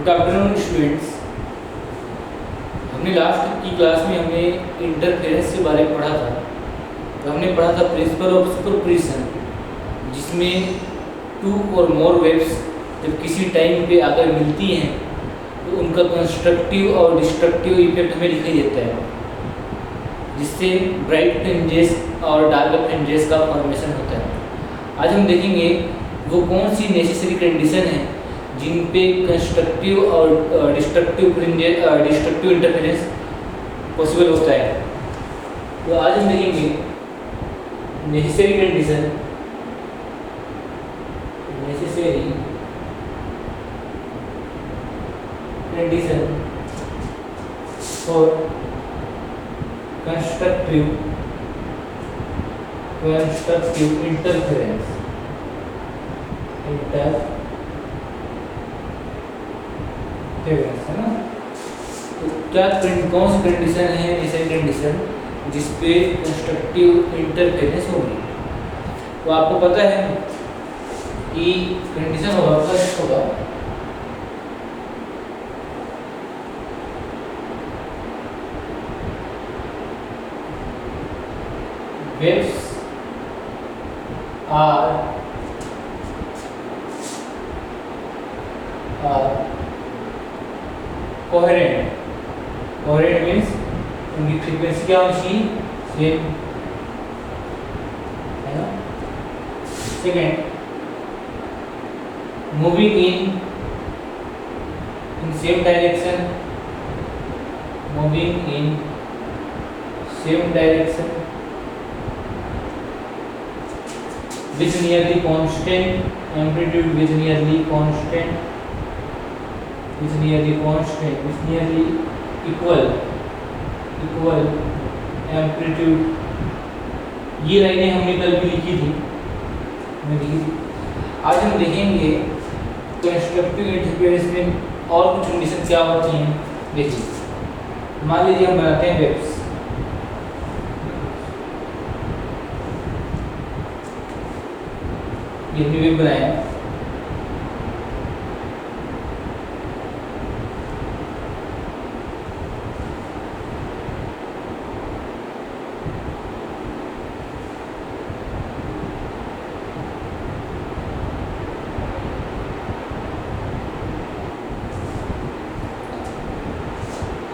Good afternoon students. हमने last की class में हमने इंटरफेरेंस के बारे में पढ़ा था। तो हमने पढ़ा था प्रिंसिपल ऑफ सुपरपोजिशन, जिसमें टू और मोर वेव्स जब किसी टाइम पे आकर मिलती हैं तो उनका कंस्ट्रक्टिव और डिस्ट्रक्टिव इफेक्ट हमें दिखाई देता है, जिससे ब्राइट फ्रिंजेस और डार्क फ्रिंजेस का फॉर्मेशन होता है। आज हम देखेंगे वो कौन सी नेसेसरी कंडीशन है जिन पे कंस्ट्रक्टिव और डिस्ट्रक्टिव इंटरफेरेंस पॉसिबल होता है। तो आज हम देखेंगे necessary condition for constructive interference है ना। तो क्या कौन सी कंडीशन है नेसेसरी कंडीशन जिस पे कंस्ट्रक्टिव इंटरफेरेंस होगी। तो आपको पता है कि कंडीशन होगा फर्स्ट होगा waves are coherent means उनकी फ्रीक्वेंसी क्या होनी चाहिए, सेम है ना। Second, moving in same direction, with nearly constant amplitude, with nearly equal amplitude। ये लाइनें हमने कल भी लिखी थी। आज हम देखेंगे कंस्ट्रक्टिव इंटरफेरेंस में और कुछ कंडीशन क्या होती हैं। देखिए, मान लीजिए हम बनाते हैं वेव्स। ये भी वेव बनाया,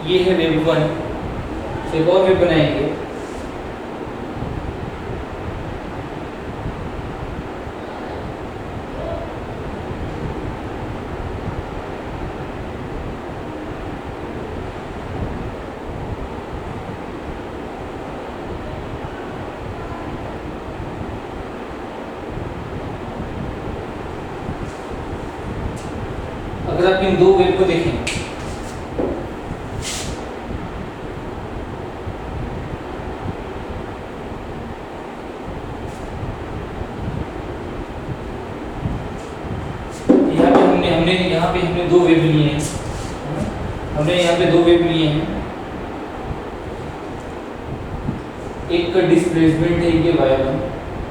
ये है वेव 1। एक और वेव बनाएंगे, अगर आप इन दो वेव को देखें हमने दो वेव लिए हैं, एक का डिस्प्लेसमेंट है ये y1,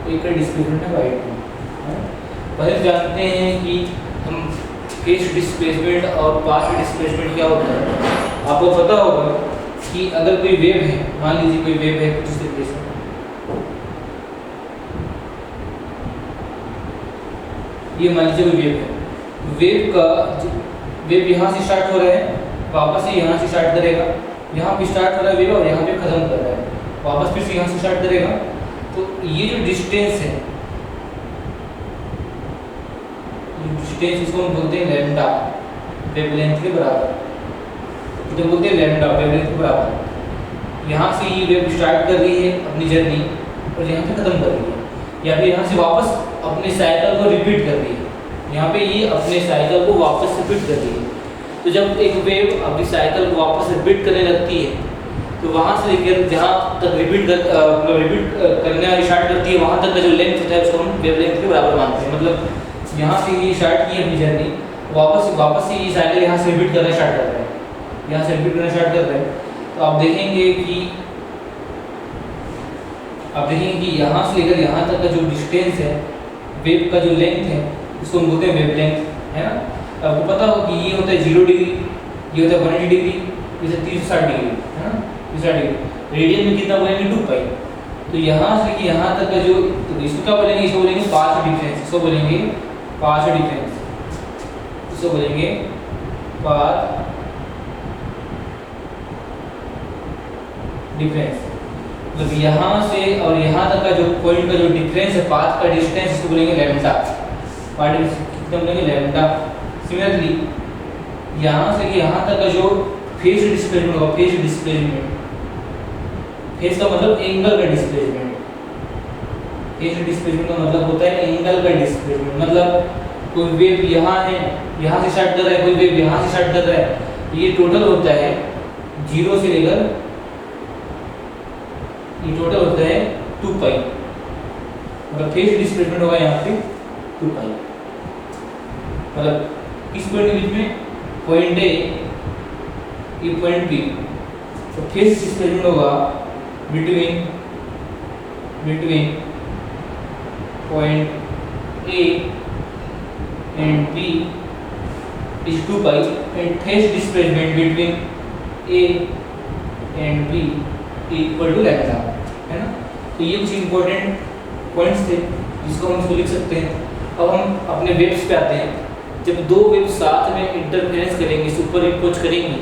एक का डिस्प्लेसमेंट है y2। पहले जानते हैं कि हम फेस डिस्प्लेसमेंट और पाथ डिस्प्लेसमेंट क्या होता है। आपको पता होगा कि अगर कोई वेव है, मान लीजिए कोई वेव है कुछ तरीके से, ये मान लीजिए कोई वेव है, वेव यहाँ से स्टार्ट हो रहा है, वापस से यहाँ से स्टार्ट करेगा, यहाँ पे स्टार्ट हो रहा है वेव और यहाँ पे खत्म कर रहा है, वापस फिर से यहाँ से स्टार्ट करेगा। तो ये जो डिस्टेंस है, इसको हम बोलते हैं लैम्डा, वेवलेंथ के बराबर। तो बोलते हैं लैम्डा वेवलेंथ के बराबर। यहाँ से ये वेव स्टार्ट कर रही है अपनी जर्नी और यहाँ पे खत्म कर रही है, या फिर यहाँ से वापस अपने साइकिल को रिपीट कर रही है। यहाँ पे ये अपने साइकिल को वापस रिपीट कर रही है। तो जब एक वेव अपनी साइकिल को वापस रिपीट करने लगती है, तो वहाँ से लेकर जहाँ तक रिपीट करना स्टार्ट करती है, वहाँ तक का जो लेंथ होता है उसको हम वेवलेंथ के बराबर मानते हैं। मतलब यहाँ से ये स्टार्ट की अपनी जर्नी, वापस से ये साइकिल यहाँ से रिपीट करना स्टार्ट कर रहा है, तो आप देखेंगे कि यहाँ से लेकर यहाँ तक का जो डिस्टेंस है, वेव का जो लेंथ है, उसको हम बोलते हैं वेवलेंथ, है ना। आपको पता हो कि ये होता है 0 डिग्री, ये होता है 180 डिग्री, जैसे 360 डिग्री है ना, 360 डिग्री। रेडियन में कितना बोलेंगे 2 पाई। तो यहाँ से कि यहाँ तक का जो, तो इसको क्या बोलेंगे, इसको बोलेंगे पाथ डिफरेंस, इसको बोलेंगे पाथ डिफरेंस, इसको बोलेंगे पाथ डिफरेंस। मतलब यहाँ से और यहाँ तक का जो पॉइंट का जो डिफरेंस है, पाथ का डिस्टेंस, इसको बोलेंगे लैम्डा, पाथ कितना बोलेंगे लैम्डा। सिमिलरली यहाँ से कि यहाँ तक का जो फेज डिस्प्लेसमेंट होगा, फेज डिस्प्लेसमेंट, फेज का मतलब एंगल का डिस्प्लेसमेंट, फेज डिस्प्लेसमेंट का मतलब होता है एंगल का डिस्प्लेसमेंट। मतलब कोई वेव यहाँ है, यहाँ से स्टार्ट कर रहा है, कोई वेव यहाँ से स्टार्ट कर रहा है, ये टोटल होता है 0 से लेकर, ये टोटल होता है 2 पाई। मतलब फेज डिस्प्लेसमेंट होगा यहाँ पे 2 पाई। मतलब किस पॉइंट के बीच में, पॉइंट ए, ये पॉइंट बी, तो फेज डिस्प्लेसमेंट होगा between point A and B is 2 pi, and phase displacement between A and B equal to lambda, है ना। तो ये कुछ इंपॉर्टेंट पॉइंट्स थे जिसको हम इसको लिख सकते हैं। अब हम अपने वेव्स पे आते हैं। जब दो वेव्स साथ में इंटरफेरेंस करेंगे, सुपर इम्पोज करेंगे,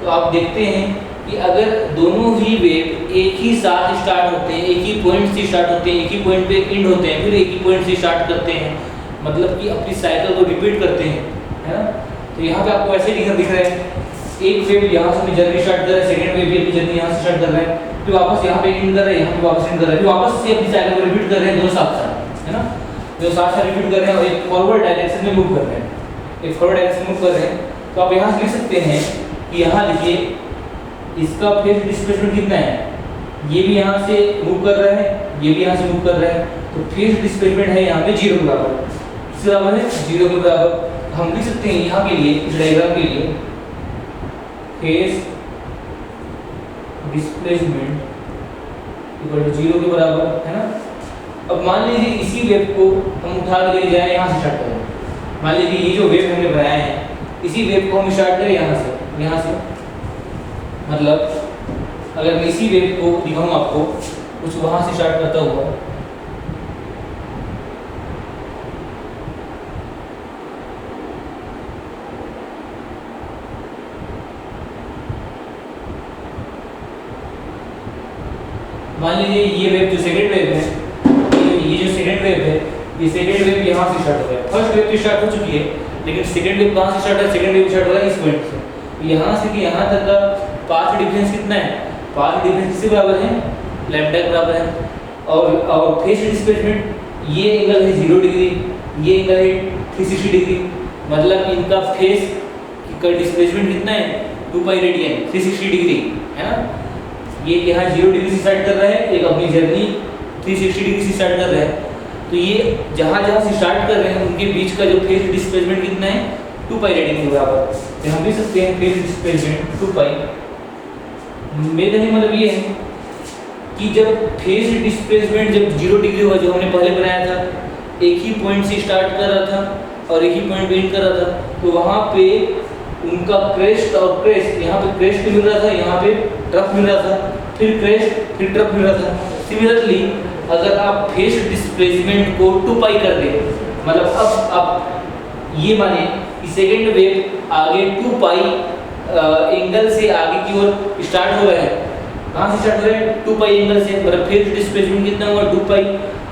तो आप देखते हैं कि अगर दोनों ही वेव एक ही साथ स्टार्ट होते हैं, एक ही पॉइंट से स्टार्ट होते हैं, एक ही पॉइंट पे एंड होते हैं, फिर एक ही पॉइंट से स्टार्ट करते हैं, मतलब कि अपनी साइकिल को रिपीट करते हैं, है ना। तो यहाँ पे आपको ऐसे दिख रहा है, एक वेव यहाँ से जर्नी स्टार्ट कर रहा है, सेकंड वेव भी अपनी जर्नी यहाँ से स्टार्ट कर रहा है, फिर वापस यहाँ पे एंड कर रहा है, यहाँ पे वापस एंड कर रहा है, फिर वापस से अपनी साइकिल को रिपीट कर रहे हैं, दोनों साथ साथ, है ना। जो साथ साथ रिपीट कर रहे हैं और एक फॉरवर्ड डायरेक्शन में मूव कर रहे हैं, एक फॉरवर्ड डायरेक्शन मूव कर रहे हैं। तो आप यहाँ से लिख सकते हैं कि यहाँ लिखिए इसका फेज डिस्प्लेसमेंट कितना है, ये भी यहाँ से मूव कर रहा है, ये भी यहाँ से मूव कर रहा है, तो फेज डिस्प्लेसमेंट है यहाँ पे 0 के बराबर, किसके बराबर है 0 के बराबर। हम लिख सकते हैं यहाँ के लिए, इस डायग्राम के लिए, फेज डिस्प्लेसमेंट इक्वल टू 0 के बराबर, है ना। अब मान लीजिए इसी वेव को हम उठा के ले जाए, यहाँ से स्टार्ट करें, मान लीजिए ये जो वेव हमने बनाया है, इसी वेव को हम स्टार्ट करें यहाँ से, मतलब अगर मैं इसी वेव को दिखाऊं आपको, कुछ वहाँ से स्टार्ट करता हुआ, मान लीजिए ये वेव जो सेकंड वेव है, ये जो सेकंड वेव है, ये सेकंड वेव यहाँ से स्टार्ट हो गया, फर्स्ट वेव तो स्टार्ट हो चुकी है, लेकिन सेकंड वेव कहाँ से स्टार्ट है, सेकंड वेव स्टार्ट हो रहा है इस पॉइंट से। यहाँ से कि यहाँ तक का पाथ डिफरेंस कितना है, पाथ डिफरेंस किसके बराबर है, लैम्डा के बराबर है। और फेज डिस्प्लेसमेंट, ये एंगल है 0 डिग्री, ये एंगल है 360 डिग्री, मतलब इनका फेज का डिस्प्लेसमेंट कितना है 2 पाई रेडियन, 360 डिग्री, है ना। ये यहाँ 0 डिग्री से स्टार्ट कर रहा है, एक अपनी जर्नी 360 डिग्री से स्टार्ट कर रहा है। तो ये जहाँ से स्टार्ट कर रहे हैं उनके बीच का जो फेज डिस्प्लेसमेंट कितना है 2 पाई रेडियन के बराबर। तो हम लिख सकते हैं फेज डिस्प्लेसमेंट 2 पाई। मेरा कहने मतलब ये है कि जब फेज डिस्प्लेसमेंट जब 0 डिग्री होगा, जो हमने पहले बनाया था, एक ही पॉइंट से स्टार्ट कर रहा था और एक ही पॉइंट पे एंड कर रहा था, तो वहाँ पे उनका क्रेस्ट और क्रेस्ट, यहाँ पे क्रेस्ट मिल रहा था, यहाँ पे ट्रफ मिल रहा था, फिर क्रेस्ट फिर ट्रफ मिल रहा था। सिमिलरली अगर आप फेज डिस्प्लेसमेंट को 2 पाई कर दें, मतलब अब ये माने कि सेकेंड वेव आगे 2 पाई एंगल से आगे की ओर स्टार्ट हो रहा है, कहाँ से स्टार्ट हो रहा है 2 पाई एंगल से, मतलब फेज डिस्प्लेसमेंट कितना होगा 2 पाई।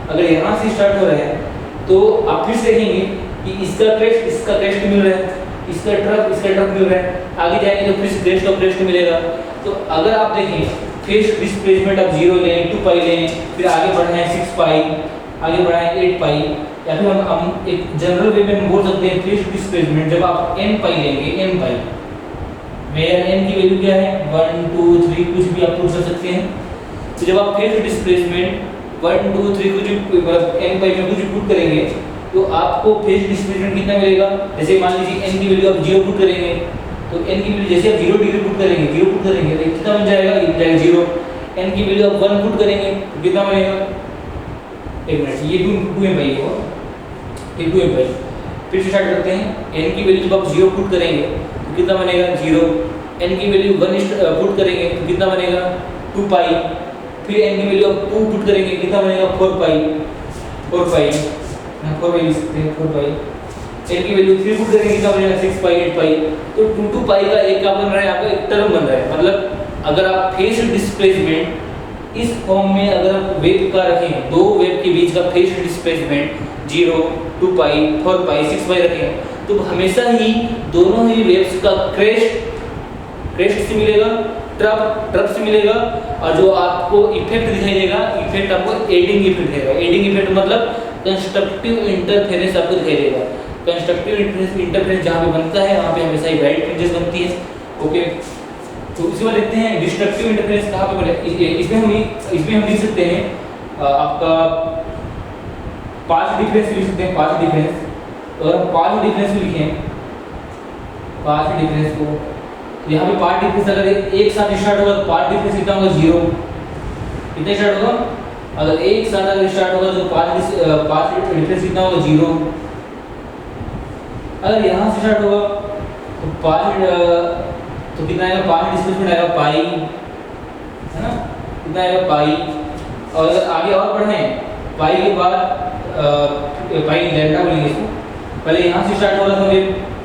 अगर यहाँ से स्टार्ट हो रहा है तो आप फिर से देखेंगे कि इसका क्रेस्ट मिल रहा है, इसका ट्रफ मिल रहा है, आगे जाएंगे तो फिर क्रेस्ट और क्रेस्ट मिलेगा। तो अगर आप देखें फेज डिस्प्लेसमेंट आप 0 लें, 2 पाई लें, फिर आगे बढ़ाएं 6 पाई, आगे बढ़ाएं 8 पाई, या फिर हम एक जनरल वे में हम बोल सकते हैं फेज डिस्प्लेसमेंट जब आप n पाई लेंगे, n पाई, वेयर n की वैल्यू क्या है 1 2 3 कुछ भी आप पूछ सकते हैं। तो जब आप फेज डिस्प्लेसमेंट 1 2 3 कुछ n पाई में कुछ पुट करेंगे तो आपको फेज डिस्प्लेसमेंट कितना मिलेगा। जैसे मान लीजिए n की वैल्यू आप 0 पुट करेंगे, तो n की वैल्यू जैसे आप 0 डिग्री पुट करेंगे तो कितना बन जाएगा, ये जाएगा 0। n की वैल्यू आप 1 पुट करेंगे तो कितना बनेगा, एक मिनट, ये 2 m पाई होगा, ये 2 m पाई। फिर से स्टार्ट करते हैं। n की वैल्यू जब आप 0 पुट करेंगे तो कितना बनेगा 0, n की वैल्यू 1 पुट करेंगे तो कितना बनेगा 2 पाई, फिर n की वैल्यू आप 2 पुट करेंगे कितना बनेगा 4 पाई, 4 पाई 4 पाई लिख सकते हैं 4 पाई, n की वैल्यू 3 पुट करेंगे कितना बनेगा 6 पाई 8 पाई। तो 2 पाई का एक क्या बन रहा है आपका एक टर्म बन रहा है। मतलब अगर आप फेज डिस्प्लेसमेंट इस फॉर्म में अगर आप वेव का रखें, दो वेव के बीच का फेज डिस्प्लेसमेंट 0, 2 पाई, 4 पाई, 6 पाई रखें तो हमेशा ही दोनों ही वेव्स का क्रेस्ट से मिलेगा, ट्रप से मिलेगा, और जो आपको इफेक्ट दिखाई देगा इफेक्ट आपको एडिंग इफेक्ट देगा। एडिंग इफेक्ट मतलब कंस्ट्रक्टिव इंटरफेरेंस आपको दिखाई देगा। कंस्ट्रक्टिव इंटरफेरेंस जहाँ पे बनता है वहाँ पे हमेशा ही ब्राइट फ्रिंजेस बनती है। ओके, तो इसी बार देखते हैं डिस्ट्रक्टिव इंटरफेरेंस कहाँ पे बने। इसमें हम लिख सकते हैं आपका पाथ डिफरेंस लिख सकते हैं, पाथ डिफरेंस। तो अगर हम पाथ डिफरेंस को लिखें, पाथ डिफरेंस को यहाँ पे पाथ डिफरेंस अगर एक साथ स्टार्ट होगा तो पाथ डिफरेंस कितना होगा 0, कितना स्टार्ट होगा, अगर एक साथ अगर स्टार्ट होगा तो पाथ डिफरेंस कितना होगा 0। अगर यहाँ से स्टार्ट होगा तो तो कितना आएगा, पाथ डिस्प्लेसमेंट आएगा पाई, है ना, कितना आएगा पाई। और अगर आगे और बढ़ें पाई के बाद पाई लैम्डा बोलेंगे इसको, पहले यहाँ से स्टार्ट होगा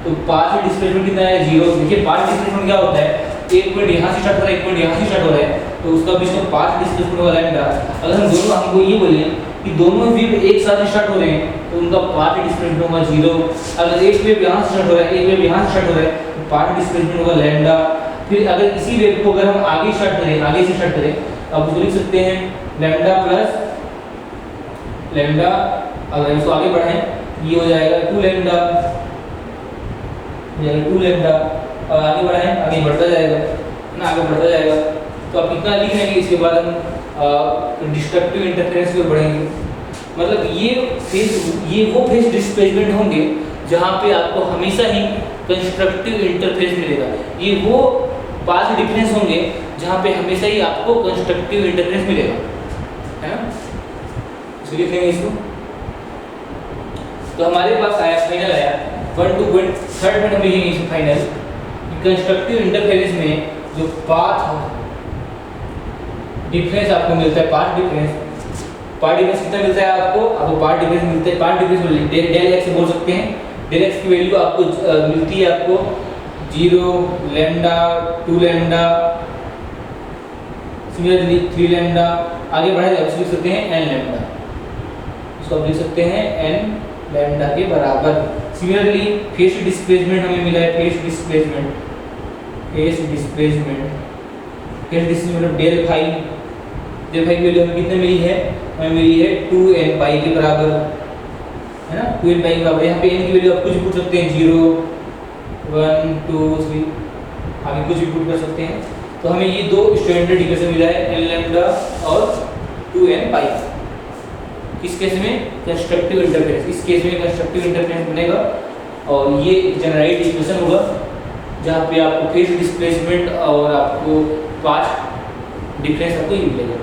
तो पाथ डिस्प्लेसमेंट कितना है 0। देखिए पाथ डिस्प्लेसमेंट क्या होता है, एक पॉइंट यहाँ से स्टार्ट हो रहा है, एक पॉइंट यहाँ से स्टार्ट हो रहा है, तो उसका बीच में पाथ डिस्प्लेसमेंट होगा लैम्डा। अगर हम दोनों हमको ये बोले कि दोनों वेव एक साथ स्टार्ट हो रहे हैं तो उनका पाथ डिस्प्लेसमेंट होगा 0। अगर एक वेव यहाँ से स्टार्ट हो रहा है, एक वेव यहाँ से स्टार्ट हो रहा है तो पाथ डिस्प्लेसमेंट होगा लैम्डा। फिर अगर इसी वेव को अगर हम आगे स्टार्ट करें, आगे से स्टार्ट करें, अब उसको लिख सकते हैं लैम्डा प्लस लैम्डा। अगर इसको आगे बढ़ाएं ये हो जाएगा 2 लैम्डा, 2 लैम्डा। और आगे बढ़ाएं, आगे बढ़ता जाएगा ना, आगे बढ़ता जाएगा। तो आप कितना लिख लेंगे, इसके बाद हम डिस्ट्रक्टिव इंटरफेरेंस पे बढ़ेंगे। मतलब ये वो फेज डिस्प्लेसमेंट होंगे जहाँ पे आपको हमेशा ही कंस्ट्रक्टिव इंटरफेरेंस मिलेगा। ये वो पाथ डिफरेंस होंगे जहाँ पे हमेशा ही आपको कंस्ट्रक्टिव इंटरफेरेंस मिलेगा, है ना। तो लिख लेंगे इसको। तो हमारे पास आया फाइनल आया 1 2 पॉइंट, थर्ड पॉइंट हम लिखेंगे इसे फाइनल। कंस्ट्रक्टिव इंटरफेरेंस में जो पाथ डिफरेंस आपको मिलता है, पाथ डिफरेंस कितना मिलता है आपको पाथ डिफरेंस मिलता है। पाथ डिफरेंस डेल एक्स बोल सकते हैं। डेल एक्स की वैल्यू आपको मिलती है आपको 0, लैम्डा, 2 लैम्डा, सिमिलरली 3 लैम्डा। आगे बढ़ा जाए लिख सकते हैं n लैम्डा, इसको आप लिख सकते हैं n लैम्डा के बराबर। सिमिलरली फेज डिस्प्लेसमेंट हमें मिला है, फेज डिस्प्लेसमेंट मतलब डेल फाई की वैल्यू हमें कितने मिली है, हमें मिली है 2n पाई के बराबर, है ना, 2n पाई के बराबर। यहाँ पे n की वैल्यू आप कुछ भी पूछ सकते हैं 0, 1, 2, 3, आगे कुछ भी पुट कर सकते हैं। तो हमें ये दो स्टैंडर्ड इक्वेशन मिला है n लैम्डा और 2n पाई। किस केस में, कंस्ट्रक्टिव इंटरफेरेंस। इस केस में कंस्ट्रक्टिव इंटरफेरेंस बनेगा और ये जनरलाइज्ड इक्वेशन होगा जहाँ पे आपको फेज डिस्प्लेसमेंट और आपको पाथ डिफरेंस आपको ये मिलेगा।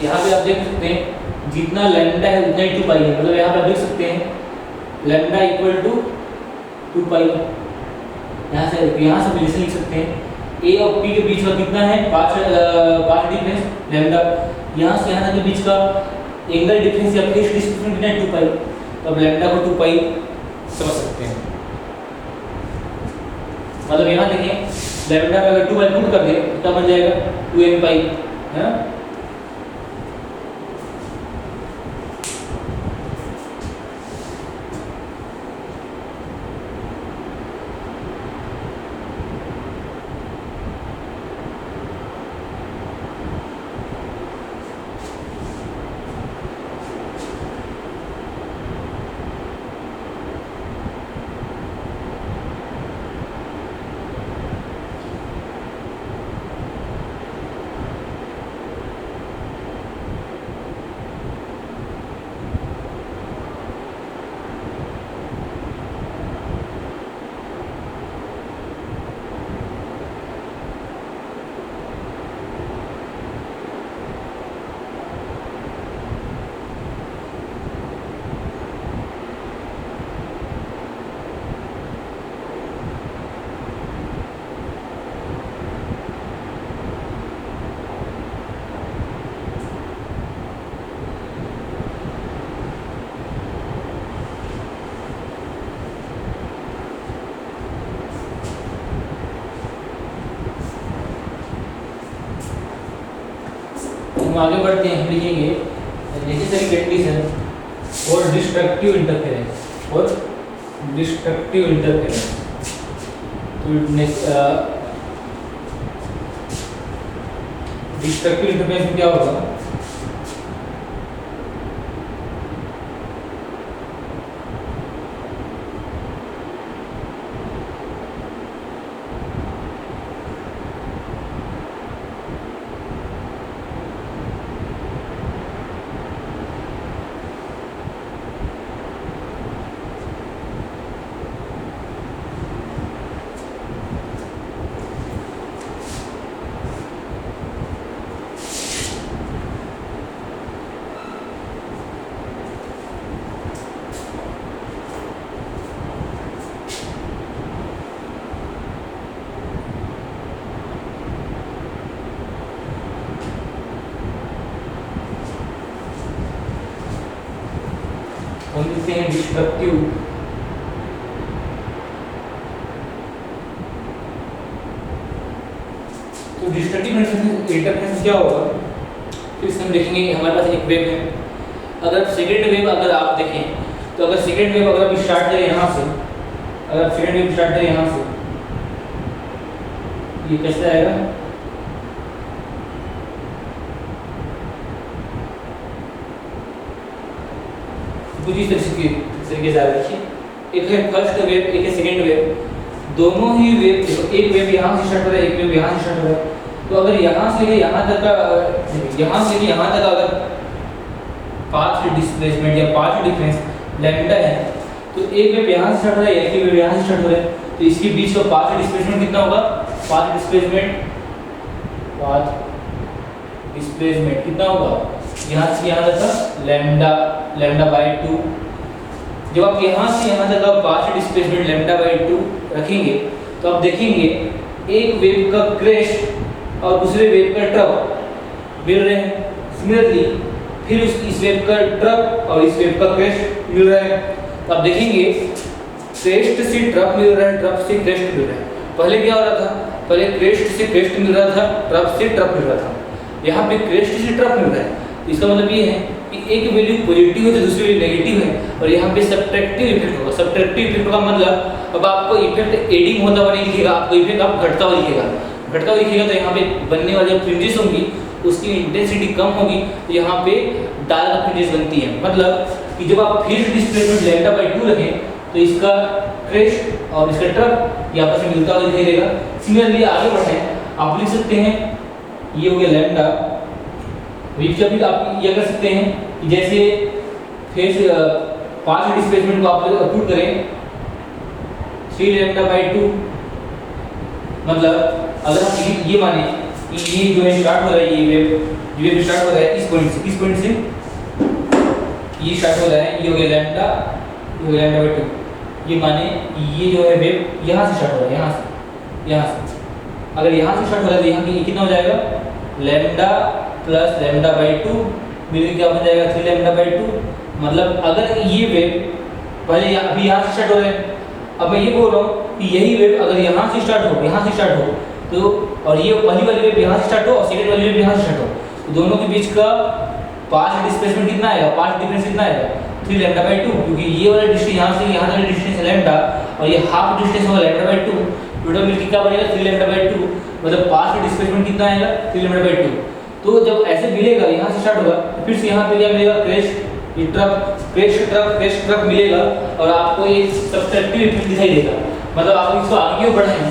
यहाँ पे आप देख सकते हैं जितना लैम्डा है उतना ही 2 पाई है। मतलब यहाँ पे आप देख सकते हैं लैम्डा इक्वल टू 2 पाई। यहाँ से रिलेशन लिख सकते हैं ए और पी के बीच का कितना है, पाथ डिफरेंस लैम्डा। यहाँ से यहाँ तक के बीच का एंगल डिफरेंस या फेज डिस्प्लेसमेंट कितना है 2 पाई। तो अब लैम्डा को 2 पाई समझ सकते हैं। मतलब यहाँ देखें लैम्डा में अगर 2 पाई पुट कर दे तो क्या बन जाएगा 2n पाई, है ना। हम आगे बढ़ते हैं, हम लिखेंगे नेसेसरी कंडीशन और डिस्ट्रक्टिव इंटरफेरेंस और डिस्ट्रक्टिव इंटरफेरेंस। तो डिस्ट्रक्टिव इंटरफेरेंस में क्या होगा, हम लिखते हैं डिस्ट्रक्टिव तो डिस्ट्रक्टिव इंटरफेरेंस क्या होगा, फिर हम देखेंगे हमारे पास एक वेव है। अगर सेकेंड वेव अगर आप देखें तो अगर सेकेंड वेव अगर हम स्टार्ट करें यहाँ से, अगर सेकेंड वेव स्टार्ट करें यहाँ से, ये कैसे आएगा, कुछ इस तरीके से आ रही है। एक है फर्स्ट वेव, एक है सेकेंड वेव, दोनों ही वेव, एक वेव यहाँ से स्टार्ट हो रहा है, एक वेव यहाँ से स्टार्ट हो रहा है। तो अगर यहाँ से लेके यहाँ तक का, यहाँ से लेके यहाँ तक अगर पाथ डिस्प्लेसमेंट या पाथ डिफरेंस लैम्डा है, तो एक वेव यहाँ से स्टार्ट हो रहा है, एक वेव यहाँ से स्टार्ट हो रहा है, तो इसके बीच का पाथ डिस्प्लेसमेंट कितना होगा, पाथ डिस्प्लेसमेंट कितना होगा, यहाँ से यहाँ तक का लैम्डा बाई 2। जब आप यहाँ से यहाँ तक का पाथ डिस्प्लेसमेंट लैम्डा बाई 2 रखेंगे तो आप देखेंगे एक वेव का क्रेस्ट और दूसरे वेव का ट्रफ मिल रहे हैं। सिमिलरली फिर इस वेव का ट्रफ और इस वेव का क्रेस्ट मिल रहा है। तो आप देखेंगे क्रेस्ट से ट्रफ मिल रहा है, ट्रफ से क्रेस्ट मिल रहा है। पहले क्या हो रहा था, पहले क्रेस्ट से क्रेस्ट मिल रहा था, ट्रफ से ट्रफ मिल रहा था। यहाँ पे क्रेस्ट से ट्रफ मिल रहा है, तो इसका मतलब ये है कि एक वैल्यू पॉजिटिव है तो दूसरी वैल्यू नेगेटिव है, और यहाँ पे सब्ट्रैक्टिव इफेक्ट होगा। सब्ट्रैक्टिव इफेक्ट का मतलब अब आपको इफेक्ट एडिंग होता हुआ नहीं दिखेगा, आपको इफेक्ट आप घटता हुआ दिखेगा। घटता हुआ दिखेगा तो यहाँ पे बनने वाली फ्रिंजेस होंगी उसकी इंटेंसिटी कम होगी, तो यहाँ पे डार्क फ्रिंजेस बनती है। मतलब कि जब आप फेज डिस्प्लेसमेंट लैम्डा बाई 2 रखें तो इसका क्रेस्ट और इसका ट्रफ ये आपस में मिलता हुआ दिखाई देगा। सिमिलरली आगे बढ़ें, आप लिख सकते हैं ये हो गया लैम्डा, भी आप ये कर सकते हैं कि जैसे फेज पाथ डिस्प्लेसमेंट को आप पुट करें 3 लैम्डा बाई 2, मतलब अगर हम ये माने कि ये जो है स्टार्ट हो रहा है, ये वेव स्टार्ट हो रहा है इस पॉइंट से ये स्टार्ट हो रहा है, ये हो गया लैम्डा, ये हो गया लैम्डा बाई 2। ये माने ये जो है वेव यहाँ से स्टार्ट हो रहा है, यहाँ से अगर यहाँ से स्टार्ट हो रहा है तो यहाँ की कितना हो जाएगा, लैम्डा प्लस लैम्डा बाई 2 मिलकर क्या बन जाएगा 3 लैम्डा बाई 2। मतलब अगर ये वेव पहले अभी यहाँ से स्टार्ट हो रहे हैं, अब मैं ये बोल रहा हूँ कि यही वेव अगर यहाँ से स्टार्ट हो तो, और ये पहली वाली वेव यहाँ से स्टार्ट हो और सेकेंड वाली वेव यहाँ से स्टार्ट हो, तो दोनों के बीच का पाथ डिस्प्लेसमेंट कितना आएगा, पाथ डिफरेंस कितना आएगा 3 लैम्डा बाई 2, क्योंकि ये वाला डिस्टेंस यहाँ से यहाँ तक डिस्टेंस है लैम्डा और ये हाफ डिस्टेंस होगा लैम्डा बाई 2, टोटल मिलकर क्या बनेगा 3 लैम्डा बाई 2। मतलब पाथ डिस्प्लेसमेंट कितना आएगा 3 लैम्डा बाई 2। तो जब ऐसे मिलेगा यहाँ से स्टार्ट होगा तो फिर से यहाँ पे क्या मिलेगा, क्रेस्ट ट्रफ मिलेगा और आपको एक सब्ट्रैक्टिव इफेक्ट दिखाई देगा। मतलब आप इसको आगे क्यों बढ़ाएं,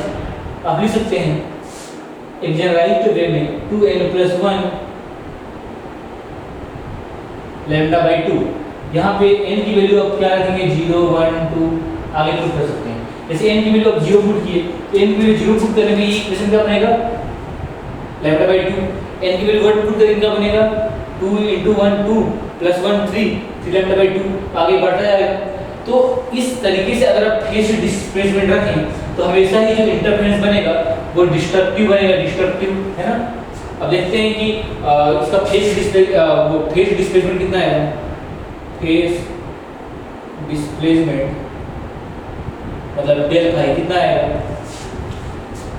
आप लिख सकते हैं एक जनरलाइज्ड वे में 2n+1 लैम्डा बाई 2। यहाँ पे n की वैल्यू आप क्या रखेंगे 0 1 2 आगे पुट कर सकते हैं। जैसे n की वैल्यू आप 0 पुट किए तो n की वैल्यू 0 पुट करने में ये इक्वेशन क्या बनेगा लैम्डा बाई 2। n की वैल्यू 1 पुट करेंगे क्या बनेगा 2 × 1 2 + 1 3 लैम्डा बाई 2 आगे बढ़ता जाएगा। तो इस तरीके से अगर आप फेज डिस्प्लेसमेंट रखें तो हमेशा ही जो इंटरफेरेंस बनेगा वो डिस्ट्रक्टिव बनेगा, डिस्ट्रक्टिव है ना। अब देखते हैं कि इसका फेज डिस्प्लेसमेंट कितना है, फेज डिस्प्लेसमेंट मतलब डेल फाई कितना आएगा।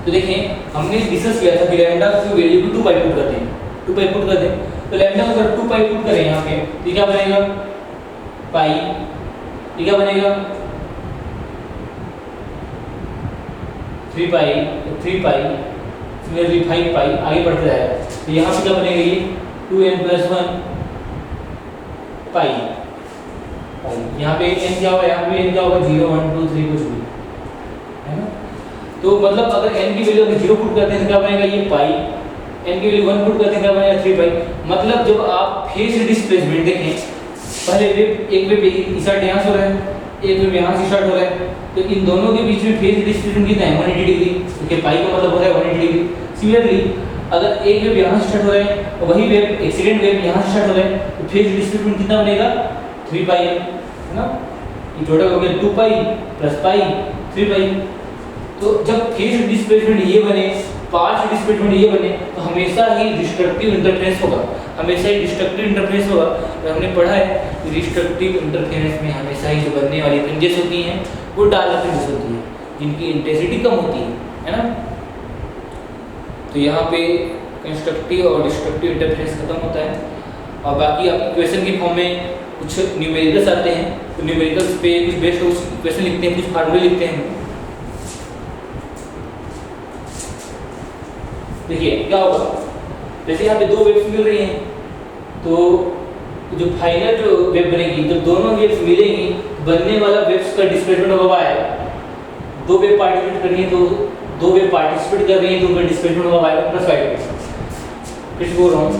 तो देखें हमने डिस्कस किया था कि लैम्डा की वैल्यू को 2 बाई पुट करते हैं, 2 बाई पुट करते हैं तो लैम्डा को अगर 2 पाई पुट करें यहाँ पे तो क्या बनेगा पाई, ये क्या बनेगा 3 पाई, 3 पाई सिमिलरली 5 पाई, आगे बढ़ते जाएगा। तो यहाँ पे क्या बनेगा ये 2n+1 पाई। यहाँ पे n क्या होगा, यहाँ पे n क्या होगा 0 1 2 3 कुछ भी है ना। तो मतलब अगर n की वैल्यू अगर 0 पुट करते हैं तो क्या बनेगा ये पाई, n की वैल्यू 1 पुट करते हैं क्या बनेगा 3 पाई। मतलब जब आप फेज डिस्प्लेसमेंट देखें, पहले वेव एक वेव स्टार्ट यहाँ से हो रहा है, एक वेव यहाँ से स्टार्ट हो रहा है, तो इन दोनों के बीच में फेज डिस्प्लेसमेंट कितना है 180 डिग्री, क्योंकि पाई का मतलब हो रहा है 180 डिग्री। सिमिलरली अगर एक वेव यहाँ से स्टार्ट हो रहा है और वही वेव एक सेकंड वेव यहाँ से स्टार्ट हो रहा है तो फेज डिस्प्लेसमेंट कितना बनेगा 3 पाई है ना। ये टोटल हो गया 2 पाई प्लस पाई 3 पाई। तो जब फेज डिस्प्लेसमेंट ये बने, पाथ डिस्प्लेसमेंट ये बने, तो हमेशा ही डिस्ट्रक्टिव इंटरफेरेंस होगा, हमेशा ही डिस्ट्रक्टिव इंटरफेरेंस होगा। और हमने पढ़ा है कि डिस्ट्रक्टिव इंटरफेरेंस में हमेशा ही जो बनने वाली फ्रिंजेस होती हैं वो डार्क फ्रिंजेस होती हैं, जिनकी इंटेंसिटी कम होती है ना। तो यहाँ पे कंस्ट्रक्टिव और डिस्ट्रक्टिव इंटरफेरेंस खत्म होता है। और बाकी आप इक्वेशन के फॉर्म में कुछ न्यूमेरिकल्स आते हैं, तो न्यूमेरिकल्स पे कुछ बेस्ड इक्वेशन लिखते हैं, कुछ फार्मूले लिखते हैं। देखिए क्या होगा, जैसे यहाँ पे दो वेव्स मिल रही हैं, तो जो फाइनल जो वेव बनेगी, जब दोनों वेव्स मिलेंगी बनने वाला वेव्स का डिस्प्लेसमेंट होगा y। दो वेव पार्टिसिपेट कर रही है, तो दो वेव पार्टिसिपेट कर रही है तो उनका डिस्प्लेसमेंट होगा y1 प्लस y2। फिर बोल रहा हूँ,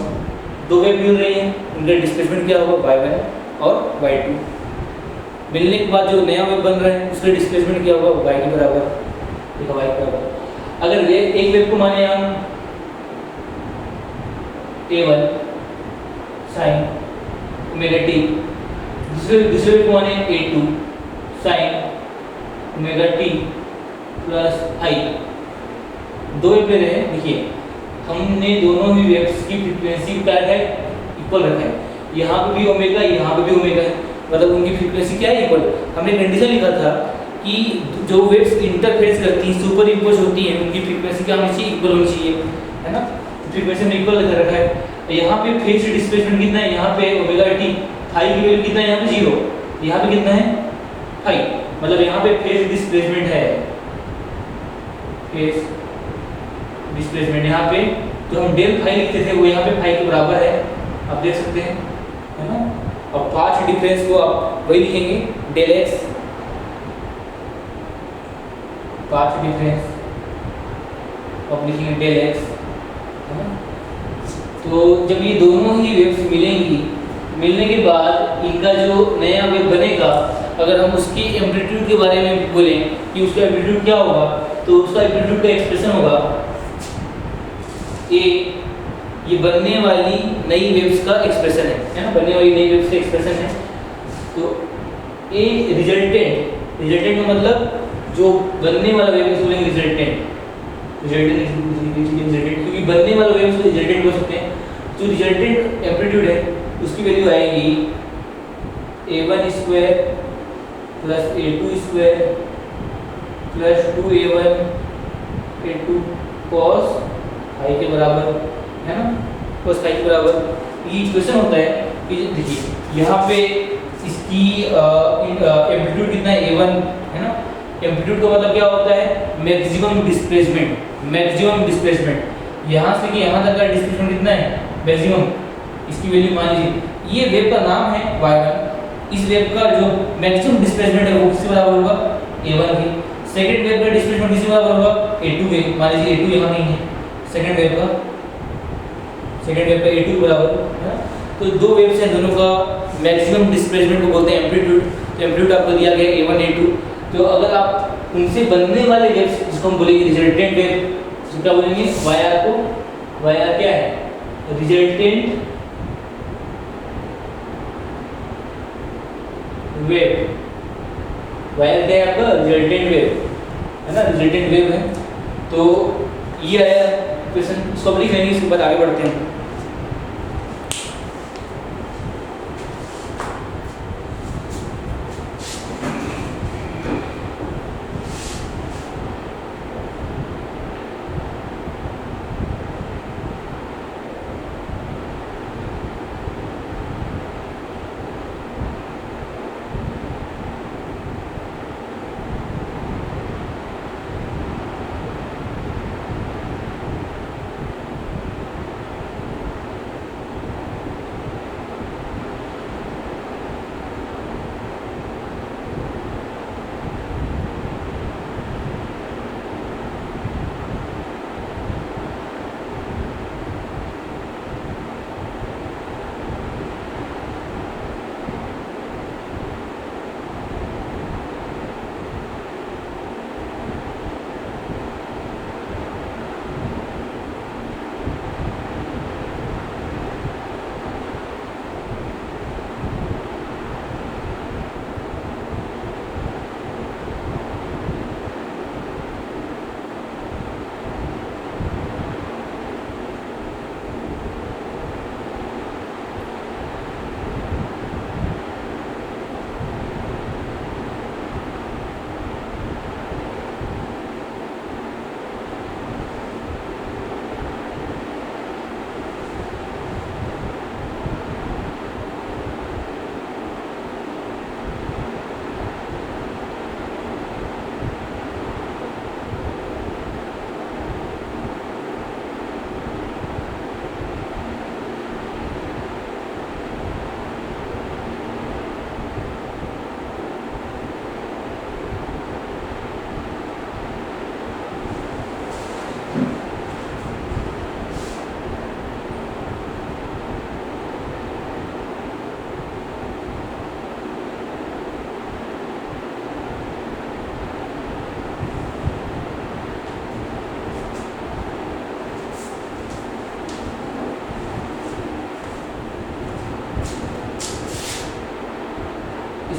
दो वेव मिल रही हैं, उनका डिस्प्लेसमेंट क्या होगा y1 और y2। मिलने के बाद जो नया वेव बन रहा है उसका डिस्प्लेसमेंट क्या होगा y के बराबर, देखो y के बराबर। अगर ये एक वेव को माने हम a1 sin ओमेगा t, दूसरे वेव को माने a2 sin omega t plus i। दो वेव ले रहे हैं, देखिए हमने दोनों ही वेव्स की फ्रीक्वेंसी क्या है इक्वल रखा है, यहाँ पे भी ओमेगा यहाँ पे भी ओमेगा है, मतलब उनकी फ्रीक्वेंसी क्या है इक्वल। हमने कंडीशन लिखा था कि जो वेव्स इंटरफेरेंस करती हैं सुपर इम्पोज होती हैं उनकी फ्रीक्वेंसी क्या होनी चाहिए इक्वल होनी चाहिए है ना। फ्रीक्वेंसी में इक्वल रखा है। यहाँ पे फेज डिस्प्लेसमेंट कितना है, यहाँ पे ओमेगा टी फाई की वैल्यू कितना है, यहाँ पे 0, यहाँ पे कितना है फाई, मतलब यहाँ पे फेज डिस्प्लेसमेंट है, फेज डिस्प्लेसमेंट यहाँ पे जो हम डेल फाई लिखते थे वो यहाँ पे फाई के बराबर है, आप देख सकते हैं है ना। और पाथ डिफरेंस को आप वही लिखेंगे डेल एक्स, पाथ डिफरेंस आप लिखेंगे डेल एक्स है ना। तो जब ये दोनों ही वेव्स मिलेंगी, मिलने के बाद इनका जो नया वेव बनेगा, अगर हम उसकी एम्पलीट्यूड के बारे में बोलें कि उसका एम्पलीट्यूड क्या होगा, तो उसका एम्पलीट्यूड का एक्सप्रेशन होगा ये बनने वाली नई वेव्स का एक्सप्रेशन है ना, बनने वाली नई वेव्स का एक्सप्रेशन है। तो ए रिजल्टेंट का मतलब जो बनने वाला वेव उसको बोलेंगे रिजल्टेंट, क्योंकि बनने वाला वेव्स को रिजल्टेंट बोल सकते हैं। जो रिजल्टेंट एम्पलीट्यूड है उसकी वैल्यू आएगी a1 square plus a2 square plus 2a1 a2 cos phi के बराबर है ना, cos फाई के बराबर। ये इक्वेशन होता है कि देखिए यहाँ पे इसकी एम्पलीट्यूड कितना है a1 है ना। एम्पलीट्यूड का मतलब क्या होता है मैक्सिमम डिस्प्लेसमेंट, मैक्सिमम डिस्प्लेसमेंट यहाँ से कि यहाँ तक का डिस्प्लेसमेंट कितना है मैक्सिमम, इसकी वैल्यू मान लीजिए ये वेव का नाम है y1, इस वेव का जो मैक्सिमम डिस्प्लेसमेंट है वो किसके बराबर होगा a1 के। सेकंड वेव का डिस्प्लेसमेंट किसके बराबर होगा a2 के, मान लीजिए a2 यहाँ नहीं है, सेकंड वेव का a2 बराबर है ना। तो दो वेव्स हैं, दोनों का मैक्सिमम डिस्प्लेसमेंट को बोलते हैं एम्पलीट्यूड। तो एम्पलीट्यूड आपको दिया गया a1 a2। तो अगर आप उनसे बनने वाले वेव्स जिसको हम बोलेंगे रिजल्टेंट वेव, तो क्या बोलेंगे yr को, yr क्या है रिजल्टेंट वेव, yr क्या है आपका रिजल्टेंट वेव है ना, रिजल्टेंट वेव है। तो ये आया क्वेश्चन, इसको आप लिख लेंगे, इसके बाद आगे बढ़ते हैं।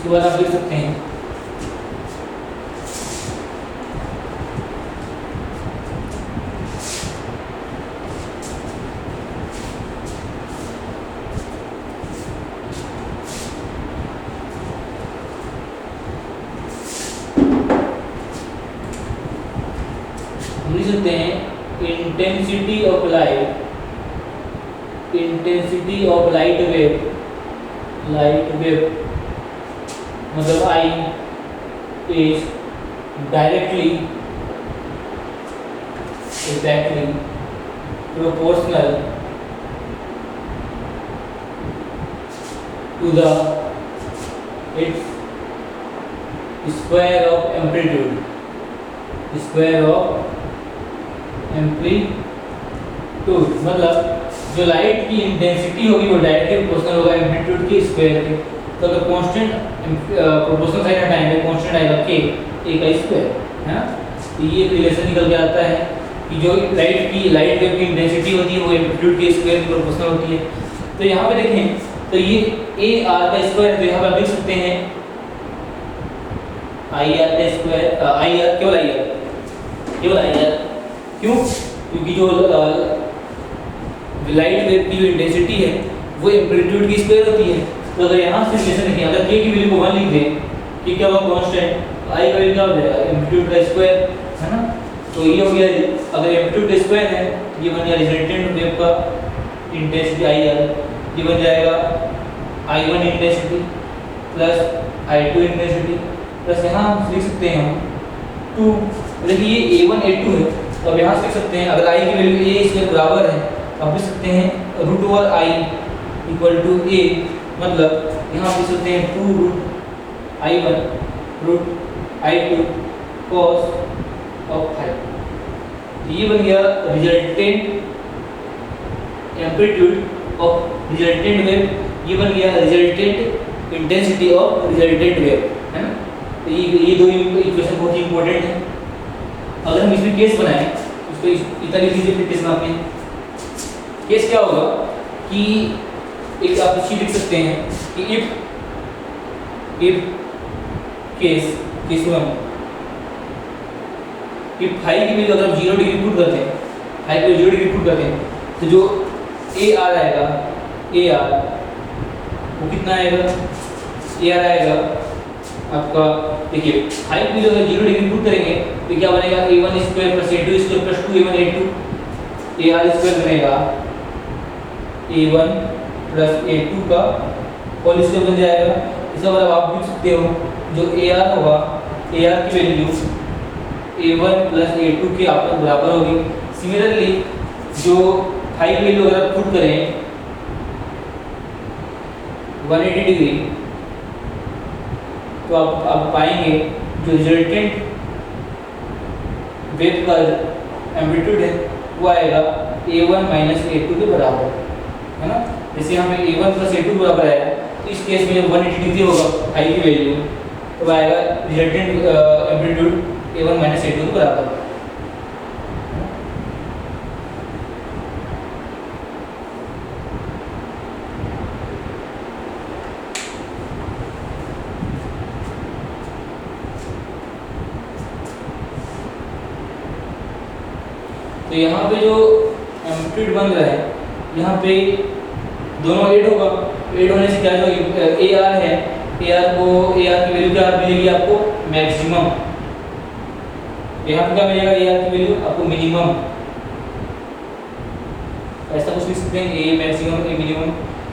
इसके बाद आप लिख सकते हैं लिख सकते हैं intensity of light, intensity of light wave, मतलब I is directly exactly proportional to the its square of amplitude, square of amplitude. मतलब जो लाइट की इंटेंसिटी होगी वो डायरेक्टली प्रोपोर्शनल होगा एम्पलीट्यूड के स्क्वायर के। तो अगर कांस्टेंट प्रोपोर्शनल साइन हटाएंगे कांस्टेंट आएगा के ए का स्क्वायर, है ना। तो ये रिलेशन निकल के आता है कि जो लाइट वेव की इंटेंसिटी होती है वो एम्पलीट्यूड के स्क्वायर की प्रोपोर्शनल होती है। तो यहाँ पे देखें तो ये ए आर का स्क्वायर, तो यहाँ पे आप लिख सकते हैं आई आर का स्क्वायर, आई आर केवल आई आर। क्यों? क्योंकि जो लाइट वेव की जो इंटेंसिटी है वो एम्पलीट्यूड की स्क्वायर होती है। तो अगर यहाँ से रिलेशन देखें, अगर के की वैल्यू को 1 लिख दें, कि क्या होगा कांस्टेंट, आई का वैल्यू क्या हो जाएगा एम्पलीट्यूड का स्क्वायर, है ना। तो ये हो गया, अगर एम्पलीट्यूड का स्क्वायर है ये बन गया रिजल्टेंट वेव का इंटेंसिटी आई आर, ये बन जाएगा I1 intensity plus I2 intensity plus यहाँ हम लिख सकते हैं 2, देखिए ये A1 A2 है तो अब यहाँ से लिख सकते हैं अगर I की वैल्यू A इसके बराबर है तो आप लिख सकते हैं root over I equal to A, मतलब यहाँ आप लिख सकते हैं 2 root I1 root I2 cos of five. ये बन गया resultant amplitude of resultant wave, ये बन गया resultant intensity of resultant wave, है ना। तो ये दो इक्वेशन बहुत ही इंपॉर्टेंट है। अगर हम इसमें केस बनाएं उसको इतना लिख लीजिए, फिर केस बनाते हैं। केस क्या होगा कि एक आप चीज लिख सकते हैं कि इफ केस 1 कि फाई की वैल्यू अगर हम 0 डिग्री पुट करते हैं, फाई की 0 डिग्री पुट करते हैं तो जो ए आर आएगा, ए आर वो कितना आएगा, ए आर आएगा आपका, देखिए फाई की अगर 0 डिग्री पुट करेंगे तो क्या बनेगा A1 square plus A2 square plus 2A1 A2, A R square बनेगा A1 प्लस A2 का होल स्क्वायर बन जाएगा। इसका मतलब आप लिख सकते हो जो ए आर होगा, ए आर की वैल्यू A1 प्लस A2 के आपस में बराबर होगी। सिमिलरली जो फाई की वैल्यू अगर पुट करें 180 डिग्री तो आप पाएंगे जो रिजल्टेंट वेव का एम्पलीट्यूड है वो आएगा A1 माइनस A2 के बराबर, है ना। जैसे यहाँ पे A1 प्लस A2 बराबर आया तो इस केस में जब 180 डिग्री होगा फाई की वैल्यू तो आएगा resultant amplitude A1 minus A2 के बराबर। तो यहाँ पे जो एम्पलीट्यूड बन रहा है यहाँ पे दोनों ऐड होगा, ऐड होने से क्या जो ए आर है, ए आर की वैल्यू क्या मिलेगी आपको मैक्सिमम, यहाँ पे क्या मिलेगा ए आर की वैल्यू आपको मिनिमम। ऐसा कुछ लिख सकते हैं A maximum A minimum.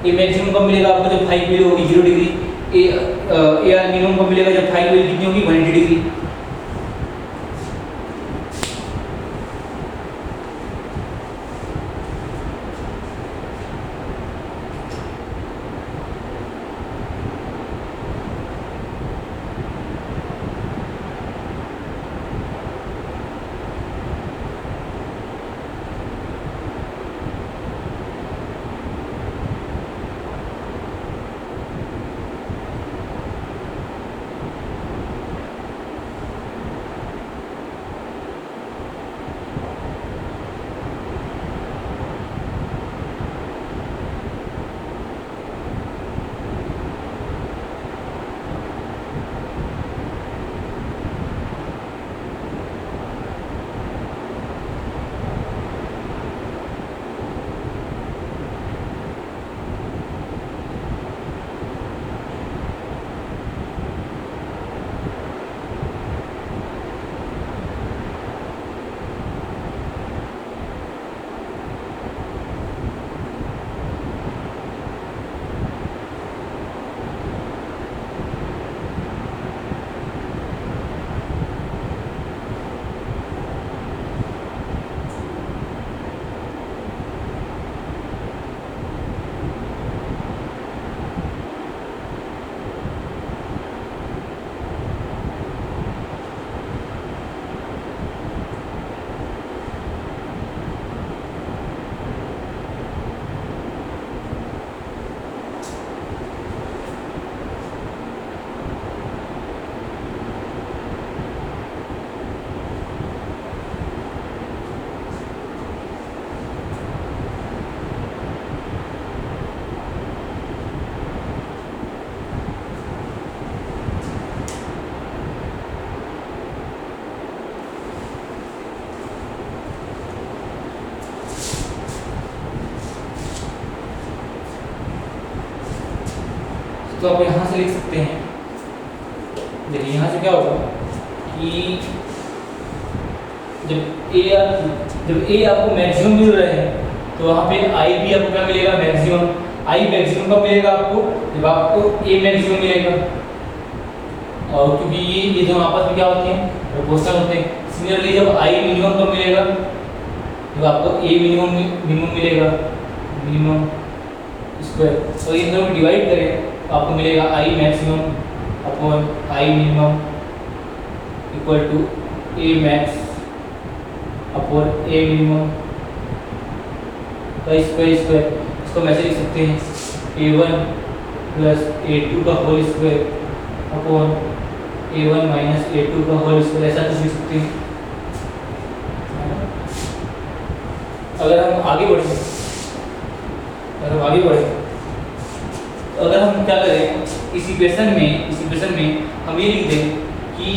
A maximum कब मिलेगा आपको जब फाई की वैल्यू होगी 0 डिग्री, ए आर मिनिमम कब मिलेगा जब फाई की वैल्यू कितनी होगी 180 डिग्री। तो आप यहाँ से लिख सकते हैं, देखिए यहाँ से क्या होगा कि जब ए आपको मैक्सिमम मिल रहे हैं तो वहाँ पे आई भी आपको क्या मिलेगा, मैक्सिमम। आई मैक्सिमम कब मिलेगा आपको, जब आपको ए मैक्सिमम मिलेगा, और क्योंकि ये दोनों आपस में क्या होते हैं, प्रोपोर्शनल होते हैं। सिमिलरली जब आई मिनिमम कब मिलेगा, जब आपको ए मिनिमम मिलेगा, मिनिमम स्क्वायर, तो इन दोनों को डिवाइड करें तो आपको मिलेगा I maximum upon I minimum equal to A max upon A minimum का स्क्वायर। इसको हम ऐसे लिख सकते हैं a1 प्लस a2 का whole square upon a1 minus a2 का होल स्क्वायर, ऐसा कुछ लिख सकते हैं। अगर हम आगे बढ़ें तो अगर हम क्या करें, इस इक्वेशन में हम ये लिख दें कि